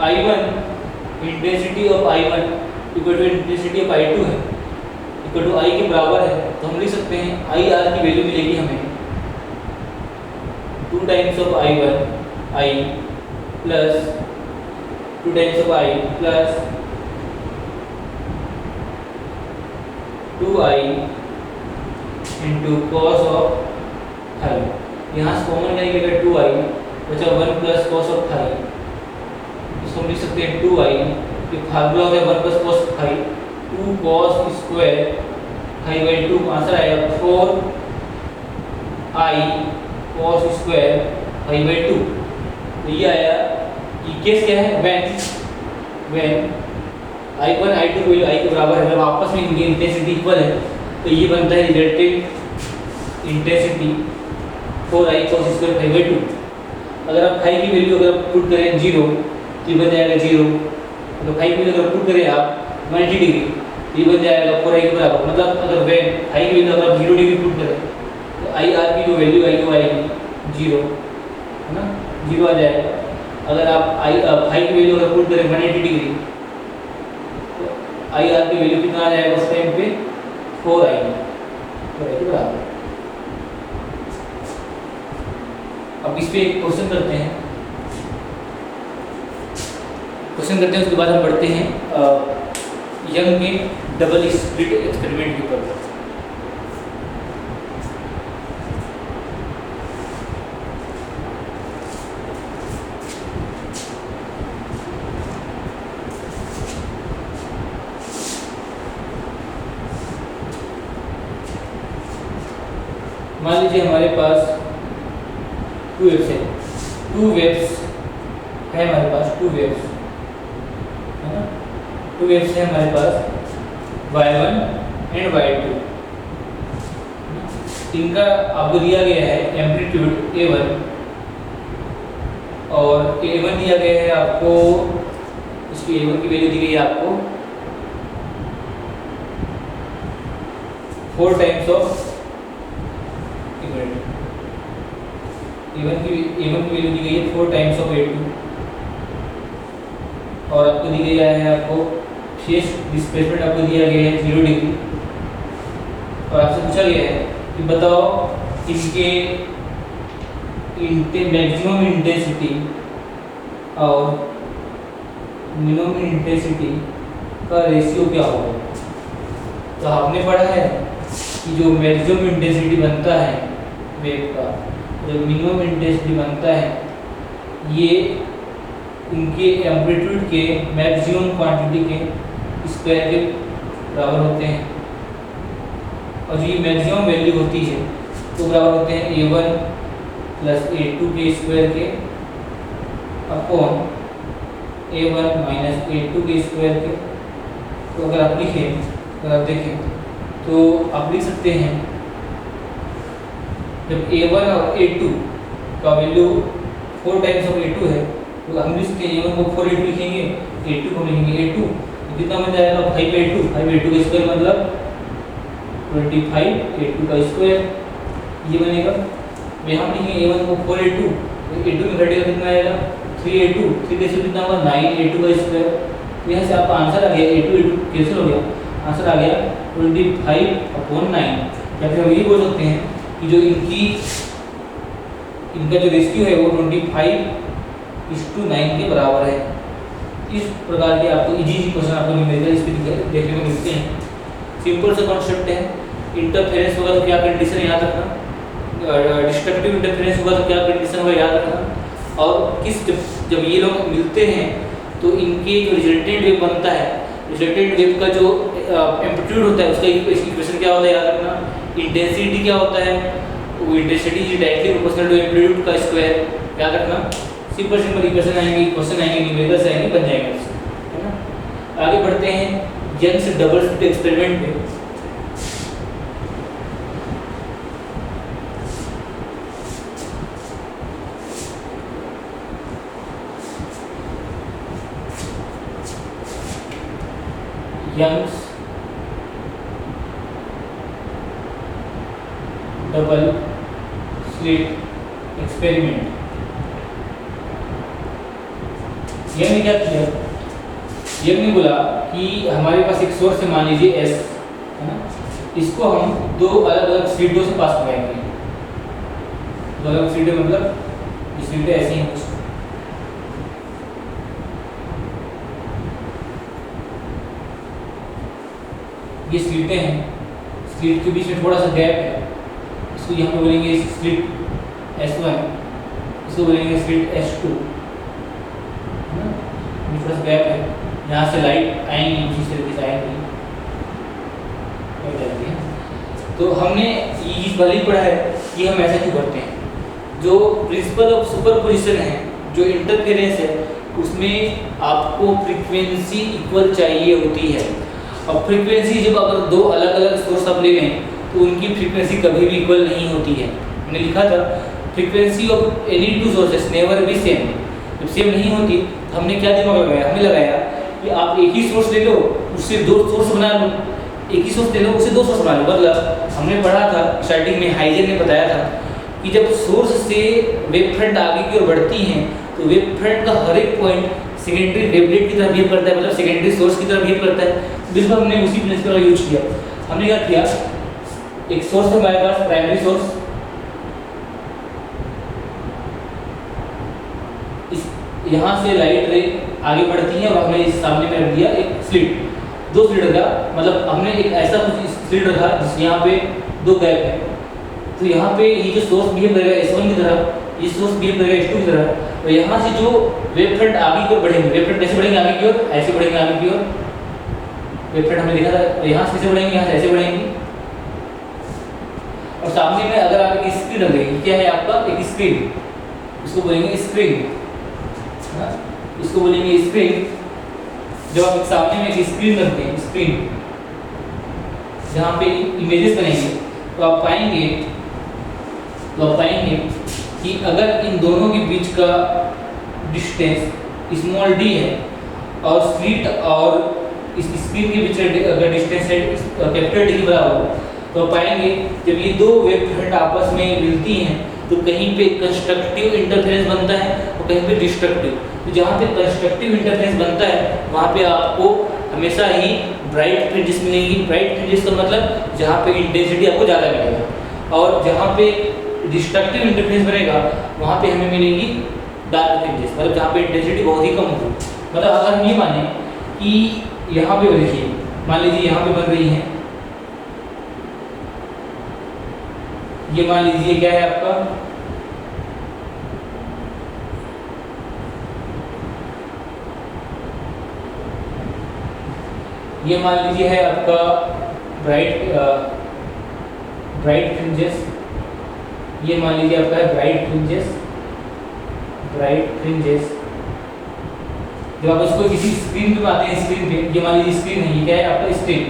I1 intensity of I1 equal to intensity of I2 है, इक्वल टू I के बराबर है, तो हम लिख सकते हैं IR की वैल्यू मिलेगी हमें 2 times of I plus 2 times of I plus 2I into cos of phi. यहाँ से कॉमन क्या निकलेगा 2I बचा 1 प्लस कॉस ऑफ फाई। इसको हम लिख सकते हैं 2I, ये फार्मूला होता है 1 plus cos of phi, 2 cos square phi by 2, answer आएगा 4I cos square phi by 2। तो ये आया कि केस क्या है, व्हेन I1 I2 की वैल्यू I के बराबर है, जब आपस में इनकी इंटेंसिटी इक्वल है, तो ये बनता है resultant intensity 4I cos square phi by 2। अगर आप फाई की वैल्यू अगर पुट करें 0 तो ये बन जाएगा 0, अगर फाई की वैल्यू अगर पुट करें आप 180 डिग्री तो ये बन जाएगा 4I के बराबर। मतलब अगर व्हेन फाई की वैल्यू अगर आप 0 डिग्री पुट करें तो IR की जो वैल्यू आएगी वो आएगी 0, है ना, 0 आ जाएगा। अगर आप फाई की वैल्यू अगर पुट करें 180 डिग्री तो IR की वैल्यू कितना आ जाएगा उस टाइम पे 4I के बराबर। अब इस पे एक क्वेश्चन करते हैं, उसके बाद हम बढ़ते हैं यंग के डबल स्लिट एक्सपेरिमेंट के ऊपर। मान लीजिए हमारे पास 2 वेव्स है, 2 वेव्स है हमारे पास, 2 वेव्स है ना, 2 वेव्स है हमारे पास y1 एंड y2। इनका आपको दिया गया है एम्पलीट्यूड a1 और a1 दिया गया है आपको, इसकी a1 की वैल्यू दी गई है आपको 4 टाइम्स ऑफ A1 की वैल्यू दी गई है 4 टाइम्स ऑफ A2 और आपको दी गई है आपको फेस डिस्प्लेसमेंट आपको दिया गया है 0 डिग्री और आपसे पूछा गया है कि बताओ इनके मैक्सिमम इंटेंसिटी और मिनिमम इंटेंसिटी का रेशियो क्या होगा। तो आपने पढ़ा है कि जो मैक्सिमम इंटेंसिटी बनता है वेव का, जो मिनिमम इंटेंसिटी बनता है, ये इनके एम्पलीट्यूड के मैक्सिमम क्वांटिटी के स्क्वायर के बराबर होते हैं और जो ये मैक्सिमम वैल्यू होती है तो बराबर होते हैं A1 प्लस A2 के स्क्वायर के अपॉन A1 माइनस A2 के स्क्वायर के। तो अगर आप देखें तो आप लिख सकते हैं जब A1 और A2 का वैल्यू 4 टाइम्स ऑफ A2 है तो हम इसके A1 को 4 A2 लिखेंगे, A2 को लिखेंगे A2, तो कितना बन जाएगा 5A2 का स्क्वायर मतलब 25 A2 का स्क्वायर ये बनेगा। यहाँ लिखेंगे A1 को 4A2 तो A2 में घटेगा कितना आएगा 3A2, 3 कैसे कितना होगा 9A2 का स्क्वायर। तो यहाँ से आपका आंसर आ गया A2 कैंसिल हो गया, आंसर आ गया 25/9। या फिर हम ये बोल सकते हैं कि जो इनकी इनका जो रेशियो है वो 25:9 के बराबर है। इस प्रकार के आपको इजी क्वेश्चन आपको न्यूमेरिकल इस पे देखने को मिलते हैं। सिंपल सा कॉन्सेप्ट है। इंटरफेरेंस होगा तो क्या कंडीशन याद रखना, डिस्ट्रक्टिव इंटरफेरेंस होगा तो क्या कंडीशन होगा याद रखना, और जब ये लोग मिलते हैं तो इनके जो रिजल्टेंट वेव बनता है, रिजल्टेंट वेव का जो एम्पलीट्यूड होता है उसका इक्वेशन क्या होता है याद रखना। इंटेंसिटी क्या होता है, वो intensity is directly proportional to amplitude का स्क्वायर, याद रखना। सिंपल इक्वेशन आएंगे, क्वेश्चन आएंगे, न्यूमेरिकल्स आएंगे, बन जाएंगे उससे, है ना। आगे बढ़ते हैं यंग्स डबल स्लिट एक्सपेरिमेंट पे। Young's double slit experiment, Young ने क्या किया, यंग ने बोला कि हमारे पास एक सोर्स है, मान लीजिए एस, है ना, इसको हम दो अलग अलग स्लिटों से पास कराएंगे। दो अलग स्लिटें मतलब ये स्लिटें ऐसी हैं कुछ, ये स्लिटें हैं, स्लिट के बीच में थोड़ा सा गैप है, इसको यहाँ पे बोलेंगे स्लिट S1, इसको बोलेंगे स्लिट S2, है ना, थोड़ा सा गैप है, यहाँ से लाइट आएंगी, उसी तरीके से आएंगी। तो हमने ये चीज़ पहले ही पढ़ा है कि हम ऐसा क्यों करते हैं। जो प्रिंसिपल ऑफ सुपरपोजिशन है, जो इंटरफेरेंस है, उसमें आपको फ्रीक्वेंसी इक्वल चाहिए होती है। अब फ्रीक्वेंसी जब अगर दो अलग अलग सोर्स आप ले लें तो उनकी फ्रीक्वेंसी कभी भी इक्वल नहीं होती है। मैंने लिखा था frequency of any two sources never be same. जब सेम नहीं होती तो हमने क्या दिमाग लगाया, हमने लगाया कि आप एक ही सोर्स ले लो, उससे दो सोर्स बना लो, एक ही सोर्स ले लो, उससे दो सोर्स बना लो। मतलब हमने पढ़ा था स्टार्टिंग में, हाइजन ने बताया था कि जब सोर्स से वेव फ्रंट आगे की ओर बढ़ती हैं तो वेव फ्रंट का हर एक पॉइंट सेकेंडरी वेवलेट की तरह बिहेव करता है, मतलब सेकेंडरी सोर्स की तरह बिहेव करता है। बिल्कुल हमने उसी प्रिंसिपल का यूज किया। हमने क्या किया, एक सोर्स है हमारे पास, प्राइमरी सोर्स, यहाँ से लाइट रे आगे बढ़ती है और हमने इस सामने में रख दिया एक स्लिट, दो स्लिट रखा, मतलब हमने एक ऐसा कुछ स्लिट रखा जिस यहाँ पे दो गैप है। तो यहाँ पे ये जो सोर्स बिहेव करेगा S1 की तरह, ये सोर्स बिहेव करेगा S2 की तरह, तो यहाँ से जो वेव फ्रंट आगे की ओर बढ़ेंगे, वेव फ्रंट कैसे बढ़ेंगे आगे की ओर, ऐसे बढ़ेंगे आगे की ओर। वेव फ्रंट हमने देखा था, यहाँ से कैसे बढ़ेंगे, यहाँ से ऐसे बढ़ेंगे। और सामने में अगर आप एक स्क्रीन रख देंगे, क्या है आपका एक स्क्रीन, इसको बोलेंगे स्क्रीन, इसको बोलेंगे स्क्रीन। जब आप सामने में एक स्क्रीन रखते हैं, स्क्रीन जहाँ पे इमेजेस बनेंगे, तो आप पाएंगे कि अगर इन दोनों के बीच का डिस्टेंस स्मॉल d है और स्लिट और इस स्क्रीन के बीच अगर डिस्टेंस है कैपिटल D के बराबर, तो पाएंगे जब ये दो वेव फ्रंट आपस में मिलती हैं तो कहीं पे कंस्ट्रक्टिव इंटरफेरेंस बनता है और कहीं पे डिस्ट्रक्टिव। तो जहाँ पे कंस्ट्रक्टिव इंटरफेरेंस बनता है वहाँ पे आपको हमेशा ही ब्राइट फ्रिंजेस मिलेंगी। ब्राइट फ्रिंजेस का मतलब जहाँ पे इंटेंसिटी आपको ज़्यादा मिलेगा, और जहाँ पे डिस्ट्रक्टिव इंटरफेरेंस बनेगा वहाँ पे हमें मिलेंगी डार्क फ्रिंजेस, मतलब जहाँ पे इंटेंसिटी बहुत ही कम होगी। मतलब अगर हम ये माने कि यहाँ पे देखिए, मान लीजिए यहाँ पे बन रही है, ये मान लीजिए क्या है आपका, ये मान लीजिए है आपका ब्राइट फ्रिंजेस, ये मान लीजिए आपका है ब्राइट फ्रिंजेस। जब आप इसको किसी स्क्रीन पे आते हैं, स्क्रीन पे ये मान लीजिए स्क्रीन है, ये क्या है आपका स्क्रीन।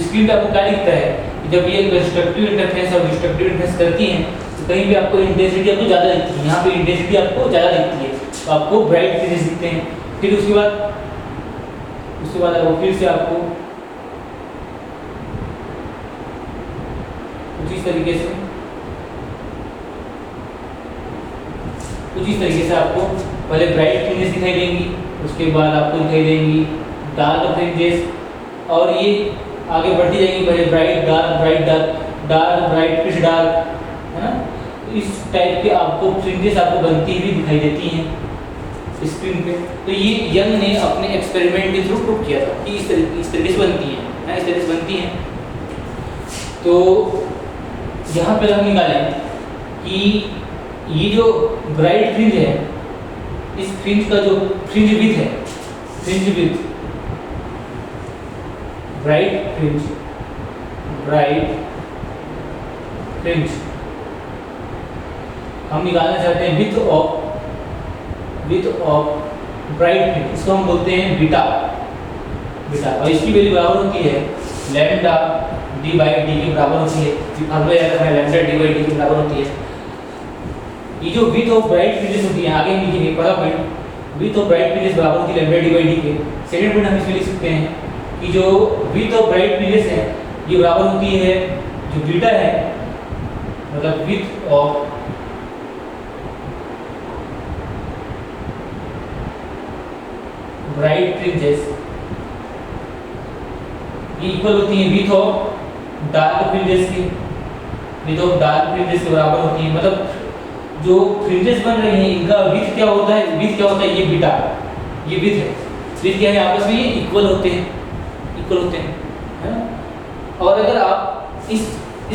स्क्रीन पे आपको क्या दिखता है, जब ये कंस्ट्रक्टिव इंटरफेरेंस और डिस्ट्रक्टिव इंटरफेरेंस करती हैं तो कहीं भी आपको इंटेंसिटी आपको ज़्यादा दिखती है, यहाँ पे इंटेंसिटी आपको ज़्यादा दिखती है तो आपको ब्राइट फ्रिंजेस दिखते हैं। फिर उसके बाद आपको फिर से आपको कुछ इस तरीके से आपको पहले ब्राइट फ्रिंजेस दिखाई देंगी, उसके बाद आपको दिखाई देंगी डार्क फ्रिंजेस, और ये आगे बढ़ती जाएंगी, पहले ब्राइट डार्क फिर डार्क, है ना। तो इस टाइप के आपको फ्रिंजेस आपको बनती हुई दिखाई देती हैं स्क्रीन पे। तो ये यंग ने अपने एक्सपेरिमेंट के थ्रू प्रूव किया था कि इस तरीके से बनती हैं, इस तरीके से बनती हैं। तो यहाँ पे हम निकालें कि ये जो ब्राइट फ्रिंज है, इस फ्रिंज का जो फ्रिंज विड्थ है, फ्रिंज विड्थ, ब्राइट फ्रिंज हम निकालना चाहते हैं विड्थ ऑफ ब्राइट फ्रिंज, इसको हम बोलते हैं बीटा। और इसकी वैल्यू बराबर होती है लैम्डा डी बाई डी के बराबर होती है। फार्मूला याद रखना है, लैम्डा डी बाई डी के बराबर होती है। ये जो विड्थ ऑफ ब्राइट फ्रिंजेस होती है, आगे लिखेंगे पहला point, width of bright fringes बराबर होती है लैम्डा डी बाई डी के। सेकंड पॉइंट हम इसमें लिख सकते हैं कि जो विड्थ ऑफ ब्राइट फ्रिंजेस है ये बराबर होती है जो बीटा है, मतलब विड्थ ऑफ ब्राइट फ्रिंजेस ये इक्वल होती है विड्थ ऑफ डार्क फ्रिंजेस की, विड्थ ऑफ डार्क फ्रिंजेस के बराबर होती है। मतलब जो फ्रिंजेस बन रही हैं इनका विड्थ क्या होता है, विड्थ क्या होता है, ये बीटा, ये विड्थ है। विड्थ क्या है, आपस में ये इक्वल होते हैं, है ना। और अगर आप इस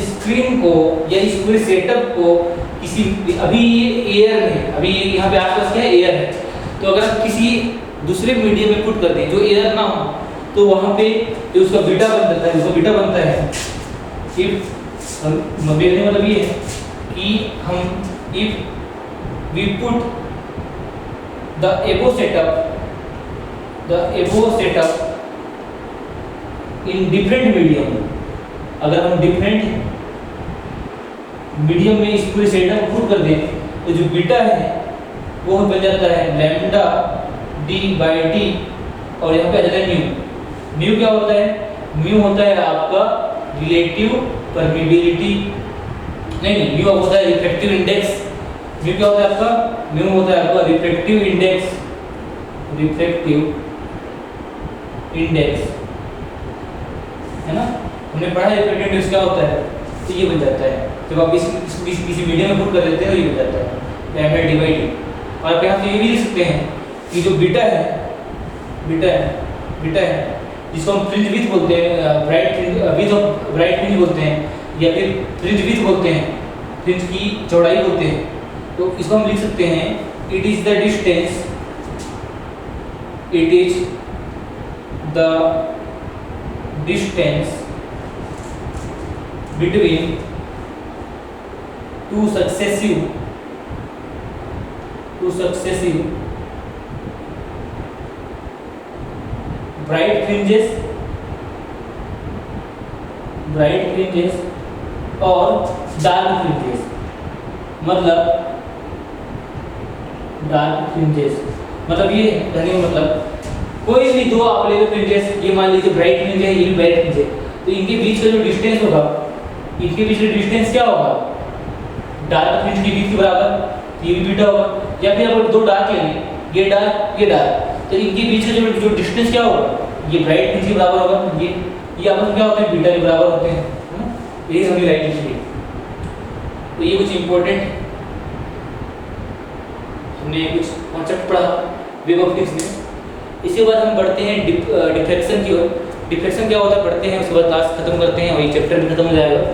स्क्रीन को या इस पूरे सेटअप को किसी, अभी ये एयर में, अभी यहाँ पे आसपास क्या है, एयर है, तो अगर आप किसी दूसरे मीडियम में पुट कर दें जो एयर ना हो, तो वहाँ पे जो उसका बीटा बन जाता है, उसका बीटा बनता है। इफ हम देखने मतलब ये है कि हम if we put the above setup in different medium, अगर हम डिफरेंट मीडियम में इस पूरे सेटअप पुट कर दें तो जो बीटा है वो बन जाता है लैम्डा डी बाई डी, और यहाँ पे आ जाता है म्यू। म्यू क्या होता है, म्यू होता है आपका रिलेटिव परमिबिलिटी, नहीं म्यू होता है रिफ्रैक्टिव इंडेक्स। म्यू क्या होता है आपका, म्यू होता है आपका रिफ्रैक्टिव इंडेक्स, है ना। हमने पढ़ा है रिफ्रैक्टिव इंडेक्स क्या होता है, तो ये बन जाता है जब आप किसी मीडियम में पुट कर देते हैं तो ये बन जाता है लैम्डा डी बाई डी। और आप यहाँ से ये भी लिख सकते हैं कि जो बीटा है जिसको हम फ्रिंज विड्थ बोलते हैं, विड्थ ऑफ ब्राइट फ्रिंज बोलते हैं, या फिर फ्रिंज विड्थ बोलते हैं, फ्रिंज की चौड़ाई बोलते हैं। तो इसको हम लिख सकते हैं it is the distance between two successive bright fringes और डार्क फ्रिंजेस। मतलब डार्क फ्रिंजेस मतलब ये कहने का मतलब कोई भी दो आप ले लो फ्रिंजेस, ये मान लीजिए ब्राइट फ्रिंज है, ये भी ब्राइट फ्रिंज है, तो इनके बीच का जो डिस्टेंस होगा, इनके बीच का डिस्टेंस क्या होगा, डार्क फ्रिंज के बीच के बराबर, ये भी बीटा होगा। या फिर आप दो डार्क ले लें, ये डार्क, तो इनके बीच का जो डिस्टेंस क्या होगा, ये ब्राइट फ्रिंज के बराबर होगा। ये आपस में क्या होते हैं, बीटा के बराबर होते हैं, है ना। यही हमें राइट लिखी है। तो ये कुछ इंपॉर्टेंट हमने कुछ कॉन्सेप्ट पढ़ा वेव ऑप्टिक्स में। इसके बाद हम बढ़ते हैं डिफ्रैक्शन की ओर। डिफ्रैक्शन क्या होता है पढ़ते हैं, उसके बाद क्लास खत्म करते हैं, वही चैप्टर भी खत्म हो जाएगा।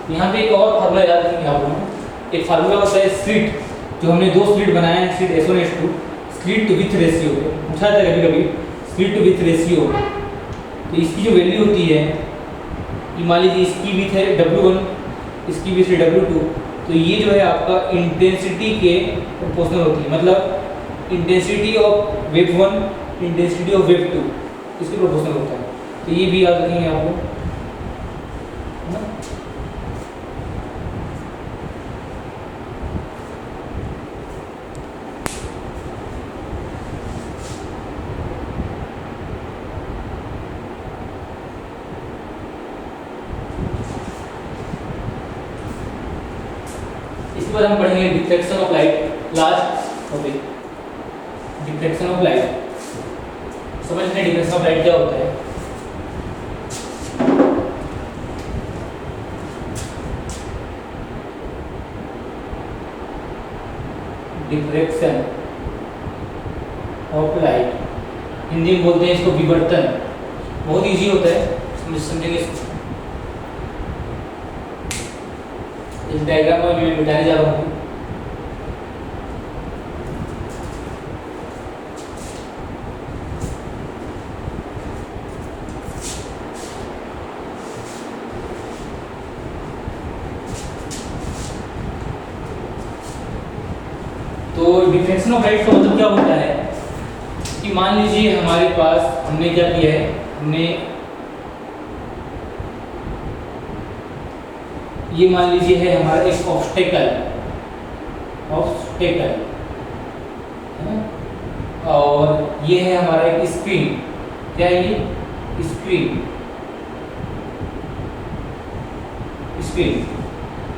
यहाँ पे एक और फार्मूला याद रखेंगे आप लोग। एक फार्मूला होता है स्लिट, जो हमने दो स्लिट बनाए हैं, slit S1 S2, slit to with ratio पूछा जाता है कभी स्लिट टू विथ रेशियो। तो इसकी जो वैल्यू होती है, ये मान लीजिए इसकी विथ है W1, इसकी विथ है W2, तो ये जो है आपका इंटेंसिटी के प्रोपोर्शनल होती है। मतलब intensity of wave 1 intensity of wave 2 इसके प्रोपोर्शनल होता है। तो ये भी याद रखेंगे आपको, इसके बाद हम पढ़ेंगे deflection of light, last topic deflection of light. समझ लें डिफ्लेक्शन ऑफ लाइट क्या होता है। डिफ्रेक्शन ऑफ लाइट, हिंदी में बोलते हैं इसको विवर्तन। बहुत इजी होता है, समझेंगे इसको। इस डायग्राम में मैं मिटाने जा रहा हूँ। तो डिफ्रेक्शन ऑफ लाइट का मतलब क्या होता है कि मान लीजिए हमारे पास हमने क्या किया है, हमने ये मान लीजिए है हमारा एक ऑब्स्टेकल है ना, और ये है हमारा एक स्क्रीन। क्या है ये? स्क्रीन।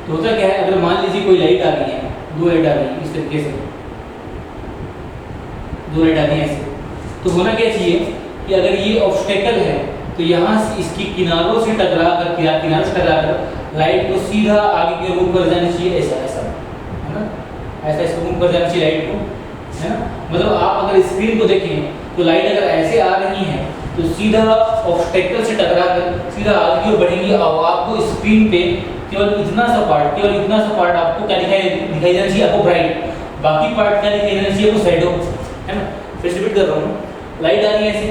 तो होता क्या है, अगर मान लीजिए कोई लाइट आ रही है, दो लाइट आ रही है इस तरीके से, दो लाइट आ रही है ऐसे, तो होना क्या चाहिए कि अगर ये ऑब्स्टेकल है तो यहाँ से इसकी किनारों से टकरा कर लाइट को सीधा आगे की ओर मूव कर जाना चाहिए, ऐसा है ना, ऐसा इसको मूव कर जाना चाहिए लाइट को, है ना। मतलब आप अगर स्क्रीन को देखें तो लाइट अगर ऐसे आ रही है तो सीधा ऑब्स्टेकल से टकरा कर सीधा आगे की ओर बढ़ेंगी और आपको स्क्रीन पे केवल इतना सा पार्ट आपको क्या दिखाई देना चाहिए, आपको ब्राइट। बाकी पार्ट क्या दिखाई देना चाहिए, आपको शैडो, है ना। फिर से रिपीट कर रहा हूँ, लाइट आ रही है ऐसे,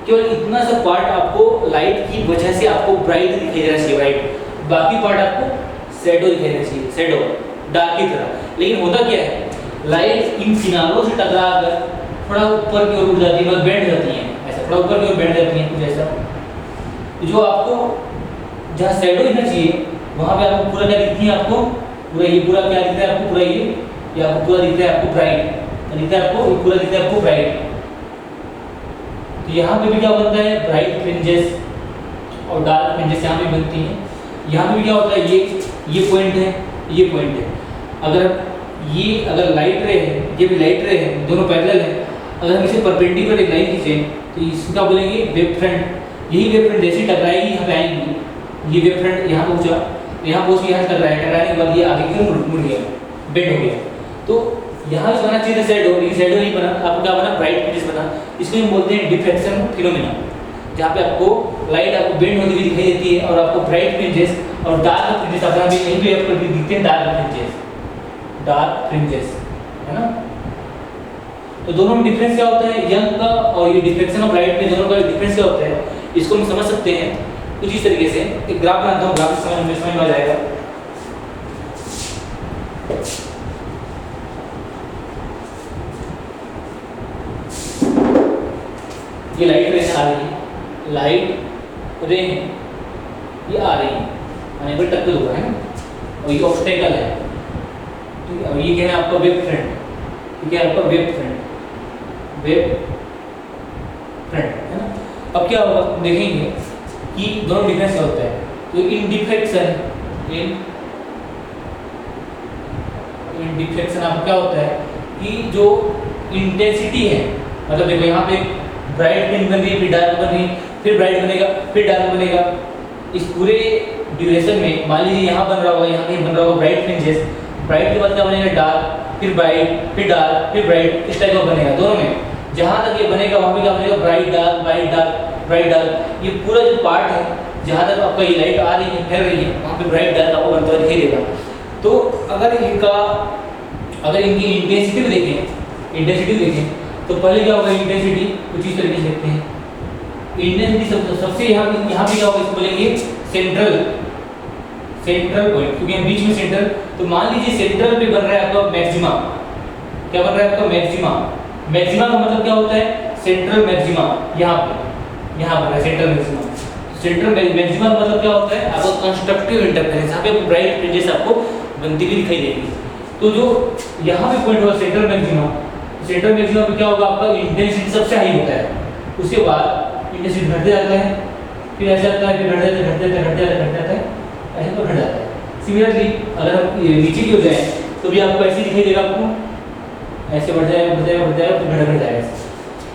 केवल इतना सा पार्ट आपको लाइट की वजह से आपको ब्राइट दिखाई देना चाहिए, ब्राइट। बाकी पार्ट आपको शैडो दिखाई देना चाहिए, शैडो, डार्क की तरह। लेकिन होता क्या है, लाइट इन किनारों से टकरा कर थोड़ा ऊपर की ओर उठ जाती है, मतलब बैंड जाती है, ऐसा थोड़ा ऊपर की ओर बैंड जाती है कुछ ऐसा। जो आपको जहाँ शैडो दिखना चाहिए वहाँ पे आपको पूरा क्या दिखती है, आपको पूरा ये पूरा क्या दिखता है, आपको पूरा ये आपको पूरा दिखता है, आपको ब्राइट दिखता है, आपको पूरा दिखता है, आपको ब्राइट। तो यहाँ पे भी क्या बनता है, ब्राइट फ्रिंजेस और डार्क फ्रिंजेस यहाँ पे बनती हैं। यहाँ पे भी क्या होता है, ये पॉइंट है, ये पॉइंट है। अगर लाइट रे है, ये भी लाइट रे है, दोनों पैरेलल है, अगर हम इसे परपेंडिकुलर एक लाइन खींचें तो इसको क्या बोलेंगे, वेव फ्रंट। यही वेव फ्रंट जैसे टकराएगी यहाँ पे आएंगी, ये वेव फ्रंट यहाँ पहुँचा, यहाँ पहुँच के यहाँ टकराने के बाद ये आगे की ओर मुड़ गया, बेंड हो गया। तो यहाँ से बना चाहिए शैडो, लेकिन शैडो नहीं बना, आपको क्या बना, ब्राइट फ्रिंजेस बना। इसको हम बोलते हैं डिफ्रेक्शन फिनोमेना, जहाँ पे आपको लाइट आपको बेंड होती हुई दिखाई देती है और आपको ब्राइट फ्रिंजेस और डार्क फ्रिंजेस अपना भी यहीं पे आपको दिखते हैं, डार्क फ्रिंजेस, है ना। तो दोनों में डिफरेंस क्या होता है, यंग का और ये डिफ्रेक्शन ऑफ लाइट में दोनों का डिफरेंस क्या होता है, इसको हम समझ सकते हैं कुछ इस तरीके से। एक ग्राफ बनाता हूँ, ग्राफ समझ में आ जाएगा। ये लाइट रे आ रही है, लाइट रे ये आ रही है, आने पर टक्कर हुआ है ना, और ये ऑब्स्टेकल है, ठीक है। और ये क्या है आपका वेव फ्रंट, ठीक है, आपका वेव फ्रंट है ना। अब क्या होगा, देखेंगे कि दोनों डिफरेंस क्या होता है। तो इन डिफ्रेक्शन आपको क्या होता है कि जो इंटेंसिटी है, मतलब देखो यहाँ पे ब्राइट पिन बन रही, फिर डार्क बन रही, फिर ब्राइट बनेगा, फिर डार्क बनेगा। इस पूरे ड्यूरेशन में मान लीजिए यहाँ बन रहा होगा, यहाँ कहीं बन रहा होगा ब्राइट फ्रिंजेस, ब्राइट के बाद क्या बनेगा, डार्क, फिर ब्राइट, फिर डार्क, फिर ब्राइट, इस टाइप का बनेगा। दोनों में जहाँ तक ये बनेगा वहाँ पे क्या बनेगा, bright dark, bright dark, bright dark. ये पूरा जो पार्ट है जहाँ तक आपका ये लाइट आ रही है, फैल रही है, वहाँ पे ब्राइट डार्क आपको बनता हुआ दिखाई देगा। तो अगर इनकी इंटेंसिटी देखें तो पहले क्या होगा, इंटेंसिटी कुछ इस तरीके से देखते हैं। इंटेंसिटी सबसे यहाँ पे क्या होगा, इसको बोलेंगे सेंट्रल पॉइंट, क्योंकि हम बीच में सेंट्रल। तो मान लीजिए सेंट्रल पे बन रहा है आपका मैक्सिमा। क्या बन रहा है आपका, मैक्सिमा का मतलब क्या होता है, सेंट्रल मैक्सिमा। यहाँ बन रहा है सेंट्रल मैक्सिमा। सेंट्रल मैक्सिमा का मतलब क्या होता है, आपको कंस्ट्रक्टिव इंटरफेरेंस, यहाँ पे ब्राइट फ्रिंजेस आपको बनती हुई दिखाई देगी। तो जो यहाँ पे पॉइंट होगा सेंट्रल मैक्सिमा पे क्या होगा, आपका इंटेंसिटी सबसे हाई होता है। उसके बाद इंटेंसिटी घटते जाता है, फिर ऐसा आता है, फिर घट जाता है, ऐसे तो घट जाता है। सिमिलरली अगर हम नीचे की ओर जाएं तो भी आपको ऐसे दिखाई देगा, आपको ऐसे बढ़ जाएगा बढ़ जाएगा बढ़ जाएगा फिर घट जाएगा।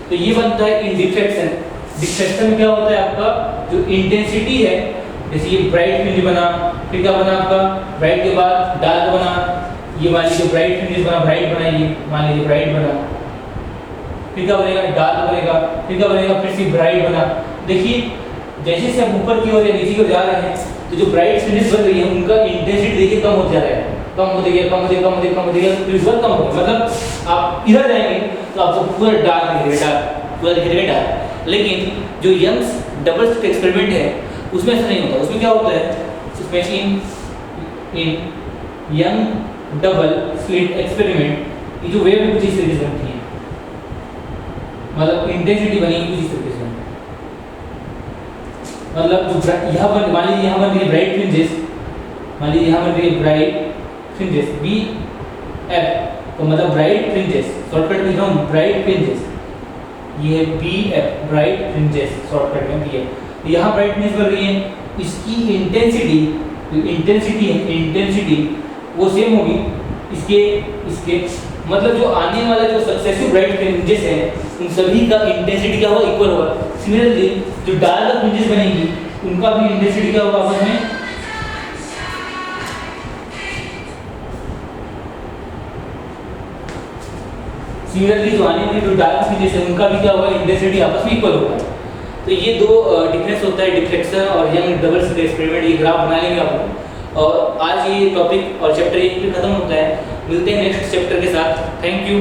तो ये बनता है इन डिफ्रैक्शन। डिफ्रैक्शन में क्या होता है, आपका जो इंटेंसिटी है, जैसे ये ब्राइट फ्रिंज बना, फिर क्या बना आपका ब्राइट के बाद डार्क बना, ये मान लीजिए ब्राइट फ्रिंज बना, ब्राइट बना, ये मान लीजिए ब्राइट बना, फिर क्या बनेगा डार्क बनेगा, फिर क्या बनेगा फिर से ब्राइट बना। देखिए जैसे से आप ऊपर की ओर या नीचे की ओर जा रहे हैं तो जो ब्राइट फ्रिंजेस बन रही है उनका इंटेंसिटी देखिए कम होता जा रहा है, कम होते गया कम होते कम होते कम होते गया, फिर कम होगा। मतलब आप इधर जाएंगे तो आपको पूरा डार्क दिखेगा, डार्क पूरा दिखेगा डार्क। लेकिन जो यंग्स डबल स्लिट एक्सपेरिमेंट है उसमें ऐसा नहीं होता। उसमें क्या होता है, उसमें इन यंग डबल स्लिट एक्सपेरिमेंट ये जो वेव है कुछ इस तरीके से बनती है, मतलब इंटेंसिटी बनेगी कुछ इस तरीके से। मतलब जो यहाँ पर मान लीजिए यहाँ पर ब्राइट फ्रिंजेस, मान लीजिए यहाँ पर ब्राइट फ्रिंजेस बी एफ, तो मतलब ब्राइट फ्रिंजेस शॉर्टकट में लिख रहा हूँ ब्राइट फ्रिंजेस, ये है B F bright fringes shortcut में बी एफ। यहाँ ब्राइट फ्रिंजेस बन रही है, इसकी इंटेंसिटी जो इंटेंसिटी है इंटेंसिटी वो सेम होगी इसके इसके, मतलब जो आने वाला जो सक्सेसिव ब्राइट फ्रिंजेस है उन सभी का इंटेंसिटी क्या होगा इक्वल होगा। सिमिलरली जो डार्क फ्रिंजेस बनेंगी उनका भी इंटेंसिटी क्या होगा आपस में, सिमिलरली जो आने वाली जो डार्क फ्रिंजेस है उनका भी क्या होगा इंटेंसिटी आपस में इक्वल होगा। तो ये दो डिफरेंस होता है डिफ्रैक्शन और यंग डबल स्लिट एक्सपेरिमेंट। ये ग्राफ बना लेंगे आप लोग। और आज ये टॉपिक और चैप्टर 1 खत्म होता है। मिलते हैं नेक्स्ट चैप्टर के साथ। Thank you.